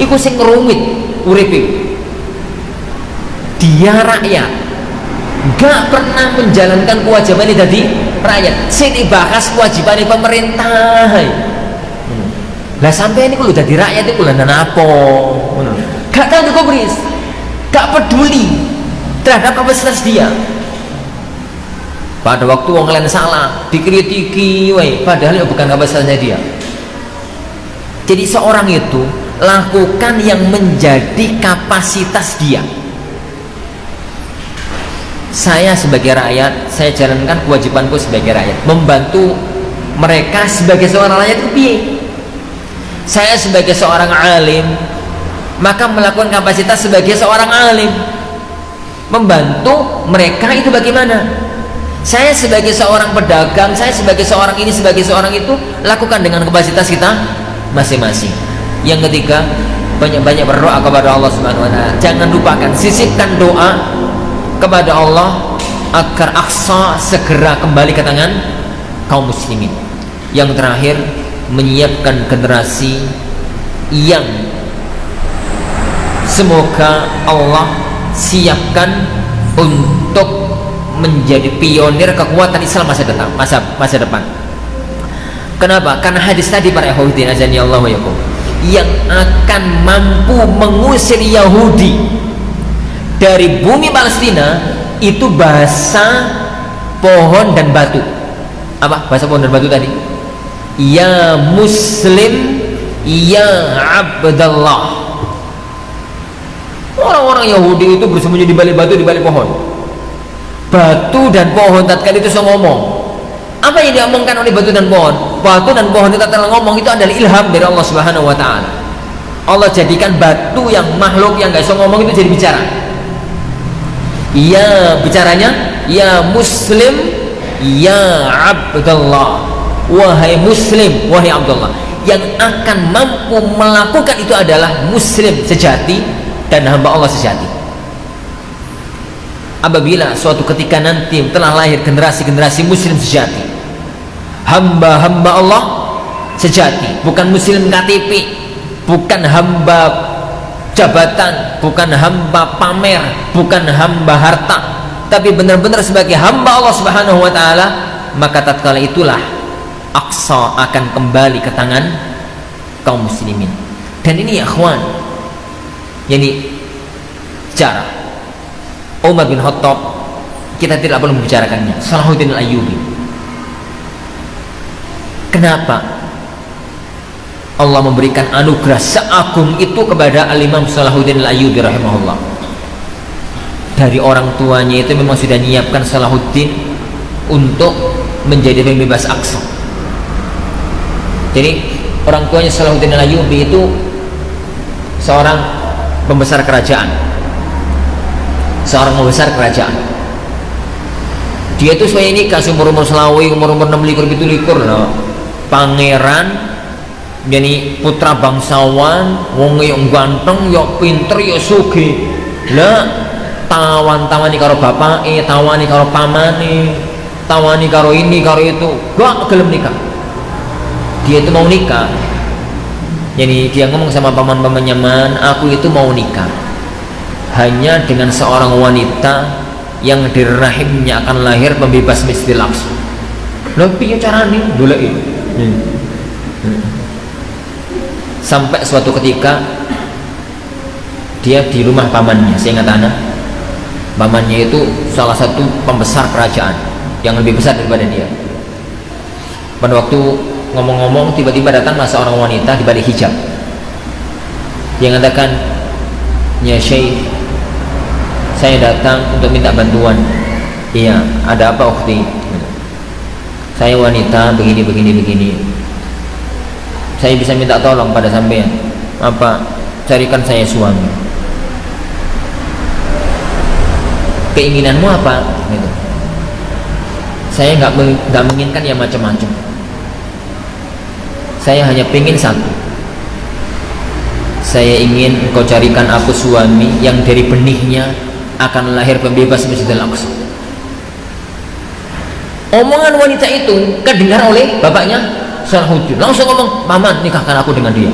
S1: Iku sing rumit uripe. Dia rakyat gak pernah menjalankan kewajiban dari rakyat. Sing dibahas kewajiban pemerintah. Lah sampai ini kalau jadi rakyat itu lan apa? Gak tahu gubris, gak peduli terhadap kapasitas dia. Pada waktu wong lain salah dikritiki, padahal bukan kapasitasnya dia. Jadi seorang itu lakukan yang menjadi kapasitas dia. Saya sebagai rakyat, saya jalankan kewajibanku sebagai rakyat, membantu mereka sebagai seorang rakyat itu piye? Saya sebagai seorang alim, maka melakukan kapasitas sebagai seorang alim, membantu mereka itu bagaimana? Saya sebagai seorang pedagang, saya sebagai seorang ini, sebagai seorang itu, lakukan dengan kapasitas kita masing-masing. Yang ketiga, banyak-banyak berdoa kepada Allah Subhanahu wa ta'ala. Jangan lupakan, sisipkan doa kepada Allah agar Aqsa segera kembali ke tangan kaum muslimin. Yang terakhir, menyiapkan generasi yang semoga Allah siapkan untuk menjadi pionir kekuatan Islam masa depan. Kenapa? Karena hadis tadi para ikhwatin azani Allah wa yakum, yang akan mampu mengusir Yahudi dari bumi Palestina itu bahasa pohon dan batu. Apa bahasa pohon dan batu tadi? Ya Muslim, ya Abdallah. Orang-orang Yahudi itu bersembunyi di balik batu, di balik pohon. Batu dan pohon tatkala itu ngomong. Apa yang diomongkan oleh batu dan pohon? Batu dan pohon itu tatkala ngomong itu adalah ilham dari Allah Subhanahu wa taala. Allah jadikan batu yang makhluk yang gak bisa ngomong itu jadi bicara. Ya bicaranya, ya Muslim, ya Abdullah. Wahai Muslim, wahai Abdullah. Yang akan mampu melakukan itu adalah Muslim sejati dan hamba Allah sejati. Apabila suatu ketika nanti telah lahir generasi-generasi Muslim sejati, hamba-hamba Allah sejati, bukan Muslim KTP, bukan hamba jabatan, bukan hamba pamer, bukan hamba harta, tapi benar-benar sebagai hamba Allah Subhanahu wa taala, maka tatkala itulah Aqsa akan kembali ke tangan kaum muslimin. Dan ini ya ikhwan, yani sejarah Umar bin Khattab kita tidak perlu membicarakannya. Salahuddin al-Ayyubi, kenapa Allah memberikan anugerah seagung itu kepada Al-Imam Salahuddin al-Ayyubi rahimahullah? Dari orang tuanya itu memang sudah menyiapkan Salahuddin untuk menjadi pembebas Aqsa. Jadi orang tuanya Salahuddin al-Ayyubi itu seorang pembesar kerajaan, seorang pembesar kerajaan. Dia itu saya nikah umur-umur selawi, umur-umur 6 lah, pangeran, jadi putra bangsawan, wong yang ganteng, yang pinter, yang sugih. Lah tawan-tawani karo bapake, tawani karo pamane, tawani karo ini karo itu, gak gelem nikah. Dia itu mau nikah, jadi dia ngomong sama paman-pamannya, man, aku itu mau nikah hanya dengan seorang wanita yang di rahimnya akan lahir pembebas Masjidil Aqsa. Lha piye carane goleki? Sampai suatu ketika dia di rumah pamannya, saya ingat anak, pamannya itu salah satu pembesar kerajaan yang lebih besar daripada dia. Pada waktu ngomong-ngomong, tiba-tiba datang seorang wanita di balik hijab. Dia mengatakan, ya Syekh, saya datang untuk minta bantuan. Iya, ada apa ukhti? Saya wanita begini. Saya bisa minta tolong pada sampean. Apa? Carikan saya suami. Keinginanmu apa? Gitu. Saya nggak menginginkan yang macam-macam. Saya hanya pengen satu. Saya ingin engkau carikan aku suami yang dari benihnya akan lahir pembebas Masjidil Aqsa. Omongan wanita itu kedengar oleh bapaknya Salahuddin. Langsung ngomong, paman, nikahkan aku dengan dia.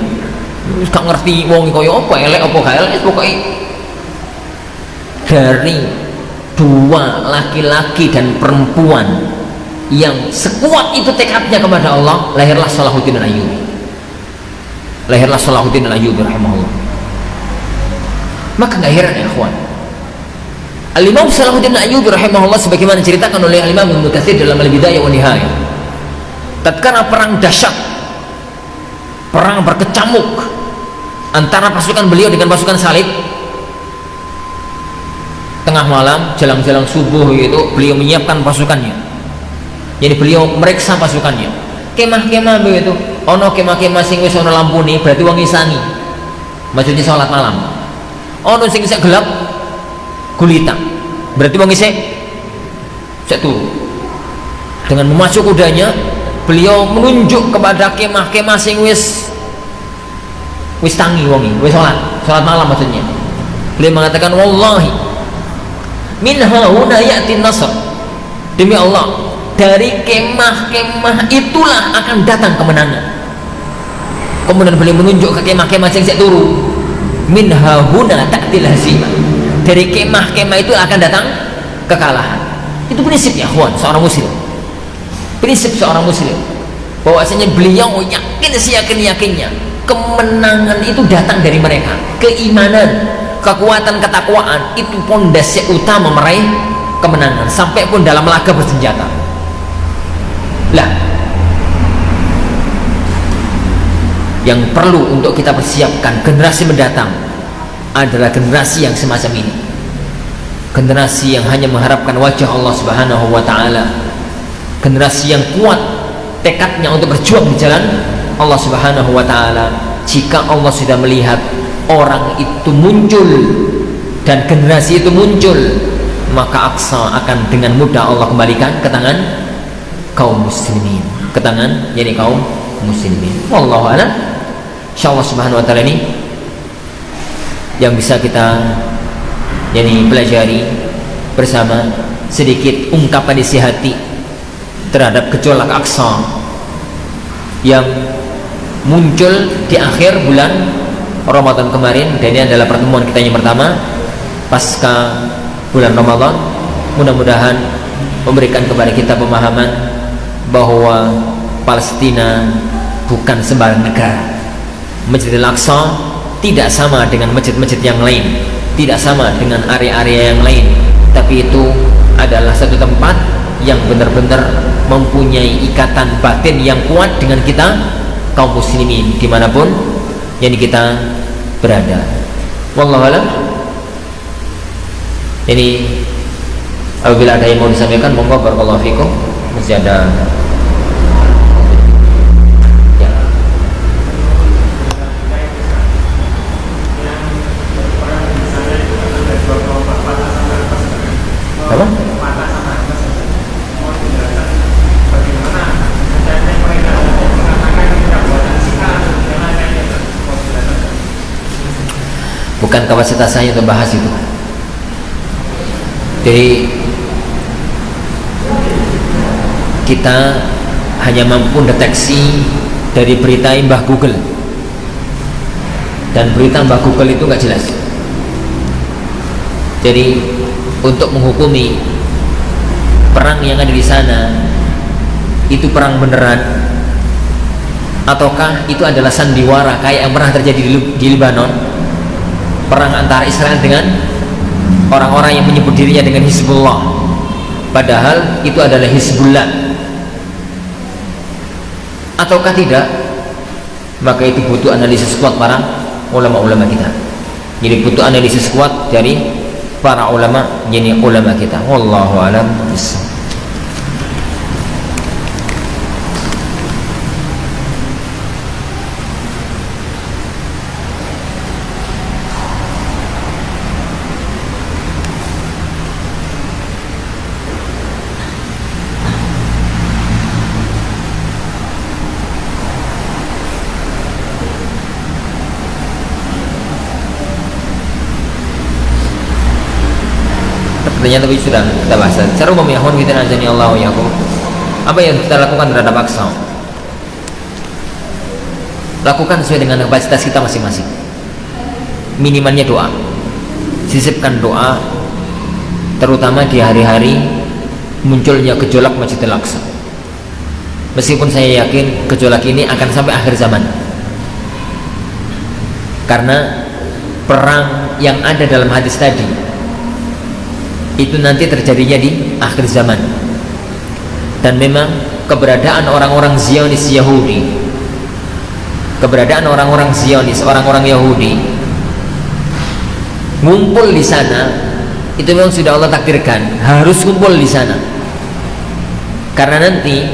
S1: Gak ngerti wong koyo apa, elek apa gak elek, pokoknya dari dua laki-laki dan perempuan yang sekuat itu tekadnya kepada Allah, lahirlah Salahuddin al-Ayyubi. Lahirlah Salahuddin al-Ayyubi rahimahullah. Maka gak heran ya ikhwan, Al-Imam Salahuddin al-Ayyubi rahimahullah sebagaimana diceritakan oleh Al-Imam Ibnu Katsir dalam Al-Bidayah wa Nihayah, tatkala perang dahsyat, perang berkecamuk antara pasukan beliau dengan pasukan salib, tengah malam jelang-jelang subuh itu beliau menyiapkan pasukannya. Jadi beliau meriksa pasukannya. Kemah-kemah begitu. Ono kemah-kemah sing wis ono lampune, berarti wong isani. Maksudnya sholat malam. Ono sing isek gelap, gulita. Berarti wong isek turu. Dengan memacu kudanya, beliau menunjuk kepada kemah-kemah sing wis tangi wongi, wis sholat malam maksudnya. Beliau mengatakan, wallahi min hauna ya'ti nasr. Demi Allah, dari kemah-kemah itulah akan datang kemenangan. Kemudian beliau menunjuk ke kemah-kemah yang saya turu, minha huna ta'til hazimah, dari kemah-kemah itu akan datang kekalahan. Itu prinsip ya kawan, seorang muslim, prinsip seorang muslim, bahwasanya beliau yakin seyakin-yakinnya kemenangan itu datang dari mereka. Keimanan, kekuatan, ketakwaan itu pondasi utama meraih kemenangan, sampai pun dalam laga bersenjata. Lah, yang perlu untuk kita persiapkan generasi mendatang adalah generasi yang semacam ini, generasi yang hanya mengharapkan wajah Allah Subhanahu wa ta'ala, generasi yang kuat tekadnya untuk berjuang di jalan Allah Subhanahu wa ta'ala. Jika Allah sudah melihat orang itu muncul dan generasi itu muncul, maka Aqsa akan dengan mudah Allah kembalikan ke tangan kaum muslimin, ke tangan jadi kaum muslimin. Wallahu a'lam. Insyaallah Subhanahu wa ta'ala ini yang bisa kita pelajari bersama, sedikit ungkapan isi hati terhadap gejolak Aqsa yang muncul di akhir bulan Ramadan kemarin, dan ini adalah pertemuan kita yang pertama pasca bulan Ramadan. Mudah-mudahan memberikan kepada kita pemahaman bahwa Palestina bukan sembarang negara. Masjidil Aqsa tidak sama dengan masjid-masjid yang lain, tidak sama dengan area-area yang lain, tapi itu adalah satu tempat yang benar-benar mempunyai ikatan batin yang kuat dengan kita kaum muslimin dimanapun yang kita berada. Wallahu a'lam. Ini apabila ada yang mau disampaikan, monggo, barakallahu fikum. Masih ada ya. Apa? Bukan kapasitas saya untuk bahas itu. Jadi kita hanya mampu deteksi dari berita Mbah Google, dan berita Mbah Google itu nggak jelas. Jadi untuk menghukumi perang yang ada di sana itu perang beneran ataukah itu adalah sandiwara kayak yang pernah terjadi di Libanon, perang antara Israel dengan orang-orang yang menyebut dirinya dengan Hizbullah, padahal itu adalah Hizbullah, ataukah tidak, maka itu butuh analisis kuat para ulama-ulama kita. Jadi butuh analisis kuat dari para ulama, jadi ulama kita. Wallahu a'lam bishawab. Pertanyaan tapi sudah kita bahas. Secara umum ya, kita nazani Allah ya, apa yang kita lakukan terhadap Aqsa, lakukan sesuai dengan kapasitas kita masing-masing. Minimalnya doa, sisipkan doa, terutama di hari-hari munculnya gejolak Masjidil Aqsa. Meskipun saya yakin gejolak ini akan sampai akhir zaman, karena perang yang ada dalam hadis tadi itu nanti terjadinya di akhir zaman. Dan memang keberadaan orang-orang Zionis Yahudi, keberadaan orang-orang Zionis, orang-orang Yahudi ngumpul di sana, itu memang sudah Allah takdirkan harus kumpul di sana, karena nanti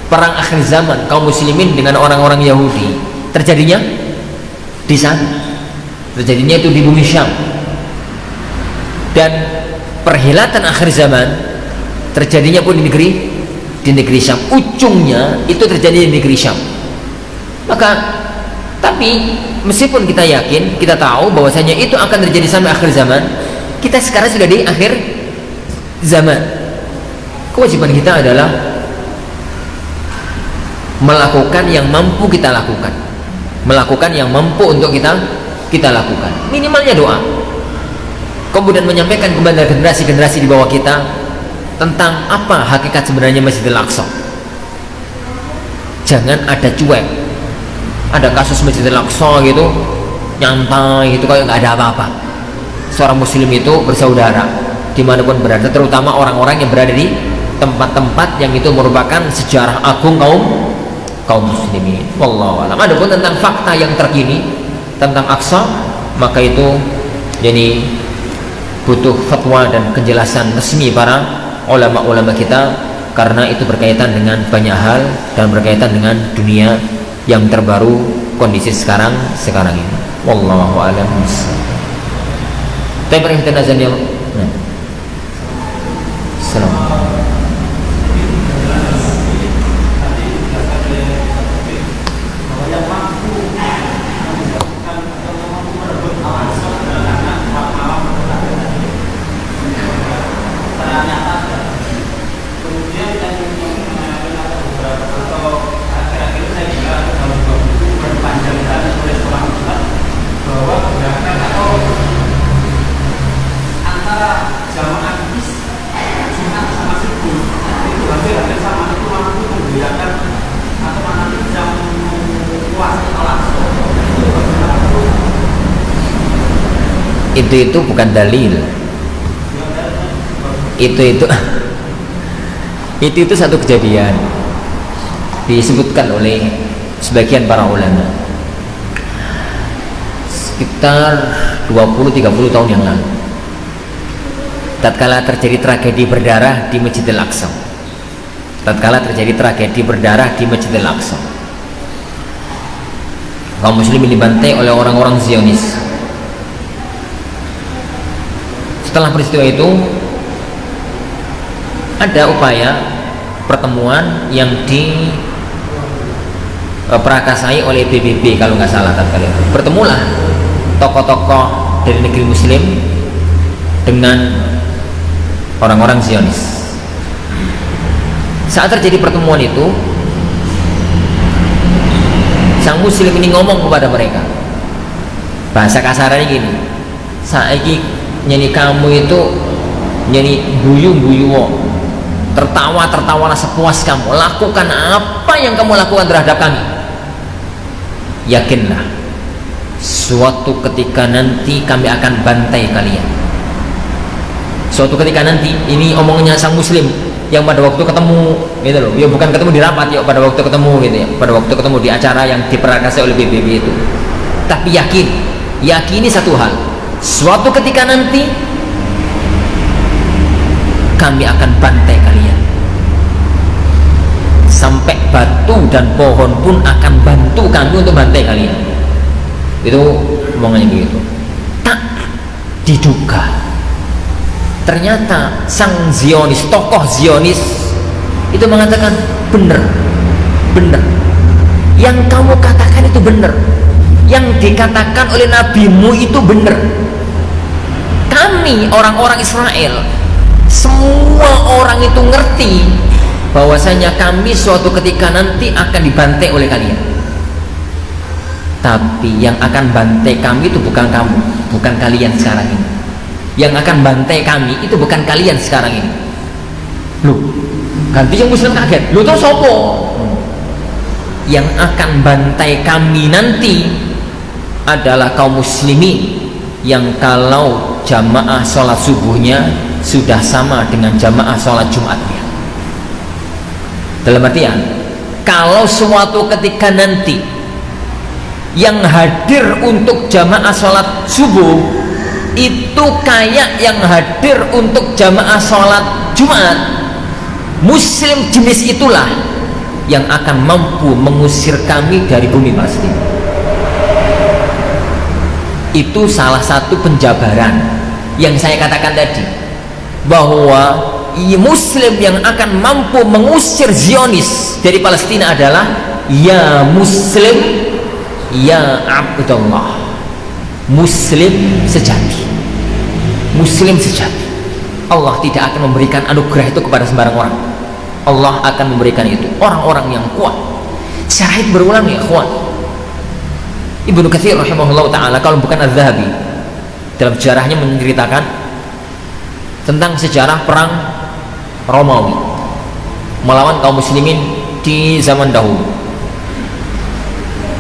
S1: perang akhir zaman kaum muslimin dengan orang-orang Yahudi terjadinya di sana, terjadinya itu di bumi Syam. Dan perhelatan akhir zaman terjadinya pun di negeri Syam, ujungnya itu terjadi di negeri Syam. Maka tapi meskipun kita yakin, kita tahu bahwasanya itu akan terjadi sampai akhir zaman, kita sekarang sudah di akhir zaman. Kewajiban kita adalah melakukan yang mampu kita lakukan, melakukan yang mampu untuk kita lakukan, minimalnya doa. Kemudian menyampaikan kepada generasi-generasi di bawah kita tentang apa hakikat sebenarnya Masjidil Aqsa. Jangan ada cuek, ada kasus Masjidil Aqsa gitu nyantai gitu kayak nggak ada apa-apa. Seorang muslim itu bersaudara dimanapun berada, terutama orang-orang yang berada di tempat-tempat yang itu merupakan sejarah agung kaum muslimin. Wallahu a'lam. Adapun tentang fakta yang terkini tentang Aqsa, maka itu jadi butuh fatwa dan penjelasan resmi para ulama-ulama kita, karena itu berkaitan dengan banyak hal dan berkaitan dengan dunia yang terbaru, kondisi sekarang ini. Wallahu a'lam. Tapi kita nazar ya. Assalamualaikum. Itu bukan dalil. Itu satu kejadian disebutkan oleh sebagian para ulama sekitar 20-30 tahun yang lalu, tatkala terjadi tragedi berdarah di Masjidil Aqsa. Kaum muslimin dibantai oleh orang-orang Zionis. Setelah peristiwa itu ada upaya pertemuan yang diperakasai oleh PBB kalau nggak salah tatkala itu. Bertemulah tokoh-tokoh dari negeri muslim dengan orang-orang Zionis. Saat terjadi pertemuan itu, sang muslim ini ngomong kepada mereka, bahasa kasarnya gini, saiki nyanyi kamu itu nyanyi guyu-guyu, tertawa sepuas kamu, lakukan apa yang kamu lakukan terhadap kami. Yakinlah suatu ketika nanti kami akan bantai kalian. Suatu ketika nanti, ini omongnya sang muslim yang pada waktu ketemu gitu loh, ya bukan ketemu di rapat ya, pada waktu ketemu gitu ya, pada waktu ketemu di acara yang diperakasai oleh PBB itu. Tapi yakini satu hal, suatu ketika nanti kami akan bantai kalian, sampai batu dan pohon pun akan bantu kami untuk bantai kalian. Itu omongannya begitu. Tak diduga, ternyata sang Zionis, tokoh Zionis itu mengatakan, benar, yang kamu katakan itu benar, yang dikatakan oleh nabimu itu benar. Kami orang-orang Israel, semua orang itu ngerti bahwasanya kami suatu ketika nanti akan dibantai oleh kalian. Tapi yang akan bantai kami itu bukan kamu, bukan kalian sekarang ini. Yang akan bantai kami itu bukan kalian sekarang ini. Loh, ganti yang muslim kaget. Loh, terus apa? Yang akan bantai kami nanti adalah kaum muslimin yang kalau jamaah sholat subuhnya sudah sama dengan jamaah sholat Jumatnya. Dalam artian, kalau suatu ketika nanti yang hadir untuk jamaah sholat subuh itu kayak yang hadir untuk jamaah sholat Jumat, muslim jenis itulah yang akan mampu mengusir kami dari bumi Palestina. Itu salah satu penjabaran yang saya katakan tadi, bahwa muslim yang akan mampu mengusir Zionis dari Palestina adalah ya muslim, ya Abdullah, muslim sejati, Allah tidak akan memberikan anugerah itu kepada sembarang orang. Allah akan memberikan itu orang-orang yang kuat. Syahid berulang ya ikhwan. Ibnu Katsir rahimahullah ta'ala, kalau bukan Az-Zahabi, dalam sejarahnya menceritakan tentang sejarah perang Romawi melawan kaum muslimin di zaman dahulu.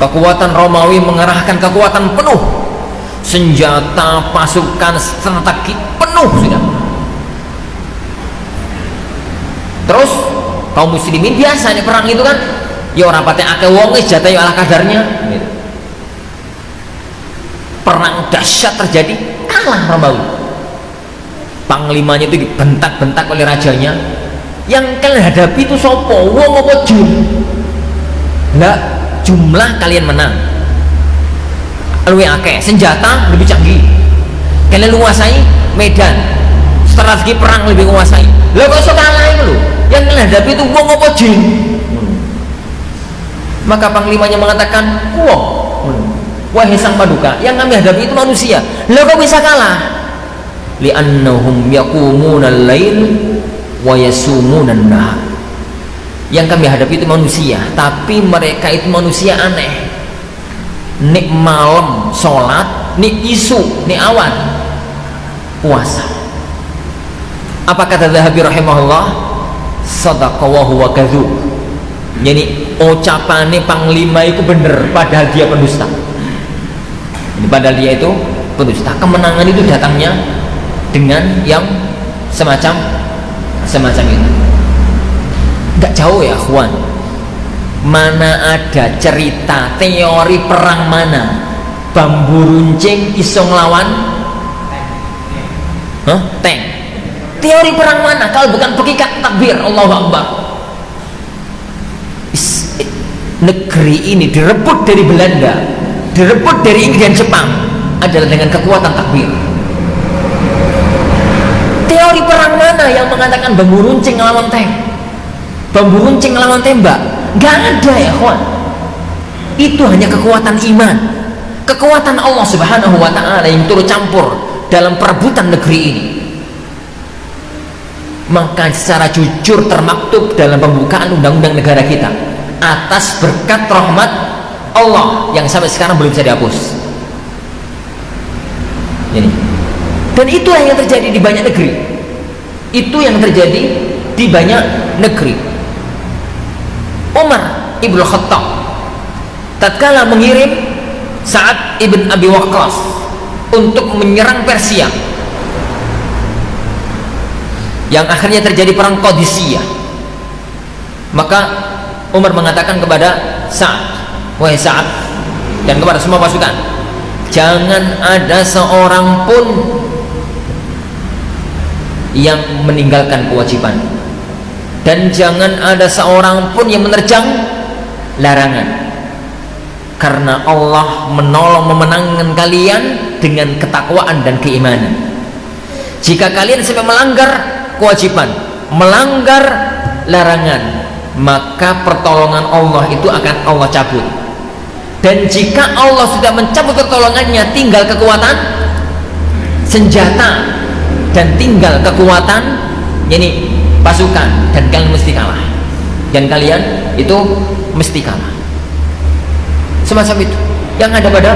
S1: Kekuatan Romawi mengerahkan kekuatan penuh, senjata, pasukan, strategi penuh sudah. Terus kaum muslimin biasanya perang itu kan ya orang patek akeh wong senjata ya ala kadarnya gitu. Perang dahsyat terjadi, kalah Romawi. Panglimanya itu dibentak-bentak oleh rajanya. Yang kalian hadapi itu sopo? Wong apa jin? Lah, jumlah kalian menang. Lebih akeh, senjata lebih canggih. Kalian menguasai medan, strategi perang lebih menguasai. Lah kok iso kalah itu lho? Yang kalian hadapi itu wong apa jin? Maka panglimanya mengatakan, wong. Wahai sang paduka, yang kami hadapi itu manusia. Lah kok bisa kalah? Li'annahum yaqumuna al-lail wa yasumuna an-nahar. Yang kami hadapi itu manusia, tapi mereka itu manusia aneh. Nik malam sholat, nik isu, nik awan puasa. Apa kata Zahabi rahimahullah? Sadaqa wa huwa kadzub. Jadi ucapane panglima itu bener, padahal dia pendusta. Padahal dia itu pendusta. Kemenangan itu datangnya dengan yang semacam itu. Gak jauh ya kawan. Mana ada cerita teori perang mana bambu runcing iso nglawan tank? Teori perang mana kalau bukan pekikat takbir Allahu Akbar? Negeri ini direbut dari Belanda, direbut dari Inggris dan Jepang adalah dengan kekuatan takbir. Teori perang mana yang mengatakan bambu runcing ngelawan tank, bambu runcing ngelawan tembak? Gak ada ya kawan. Itu hanya kekuatan iman, kekuatan Allah subhanahu wa ta'ala yang turut campur dalam perebutan negeri ini. Maka secara jujur termaktub dalam pembukaan undang-undang negara kita, atas berkat rahmat Allah yang sampai sekarang belum bisa dihapus. Ini. Dan itulah yang terjadi di banyak negeri. Itu yang terjadi di banyak negeri. Umar ibn Khattab tatkala mengirim Sa'ad ibn Abi Waqqas untuk menyerang Persia, yang akhirnya terjadi perang Qadisiyah, maka Umar mengatakan kepada Sa'ad, wahai Sa'ad, dan kepada semua pasukan, jangan ada seorang pun yang meninggalkan kewajiban, dan jangan ada seorang pun yang menerjang larangan, karena Allah menolong memenangkan kalian dengan ketakwaan dan keimanan. Jika kalian sampai melanggar kewajiban, melanggar larangan, maka pertolongan Allah itu akan Allah cabut. Dan jika Allah sudah mencabut pertolongannya, tinggal kekuatan senjata dan tinggal kekuatan yakni pasukan, dan kalian mesti kalah, dan kalian itu mesti kalah. Semacam itu yang ada pada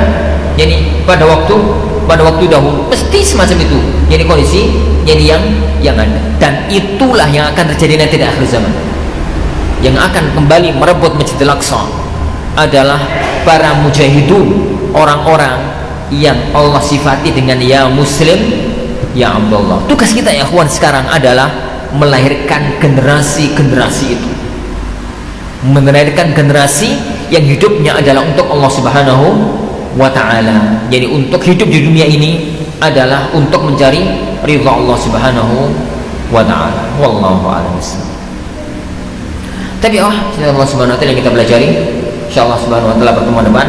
S1: pada waktu dahulu, mesti semacam itu. Jadi kondisi yang ada, dan itulah yang akan terjadi nanti di akhir zaman. Yang akan kembali merebut Masjidil Aqsa adalah para mujahidun, orang-orang yang Allah sifati dengan ya muslim ya Abdullah. Tugas kita ya kawan sekarang adalah melahirkan generasi-generasi itu, melahirkan generasi yang hidupnya adalah untuk Allah subhanahu wa ta'ala. Jadi untuk hidup di dunia ini adalah untuk mencari ridha Allah subhanahu wa ta'ala. Wallahu a'lam. Tapi Allah subhanahu wa ta'ala yang kita pelajari, insyaallah subhanahu wa ta'ala pertemuan depan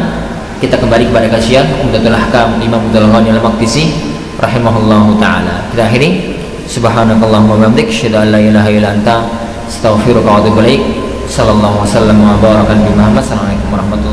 S1: kita kembali kepada kajian Umdatul Ahkam Imam Abdul Ghani Al-Maqdisi rahimahullahu ta'ala. Kita akhiri, subhanakallahumma wa bihamdik, asyhadu an la ilaha illa anta, astaghfiruka wa atubu ilaik. Sallallahu wasallam wa baraka nabi Muhammad. Assalamualaikum warahmatullahi wabarakatuh.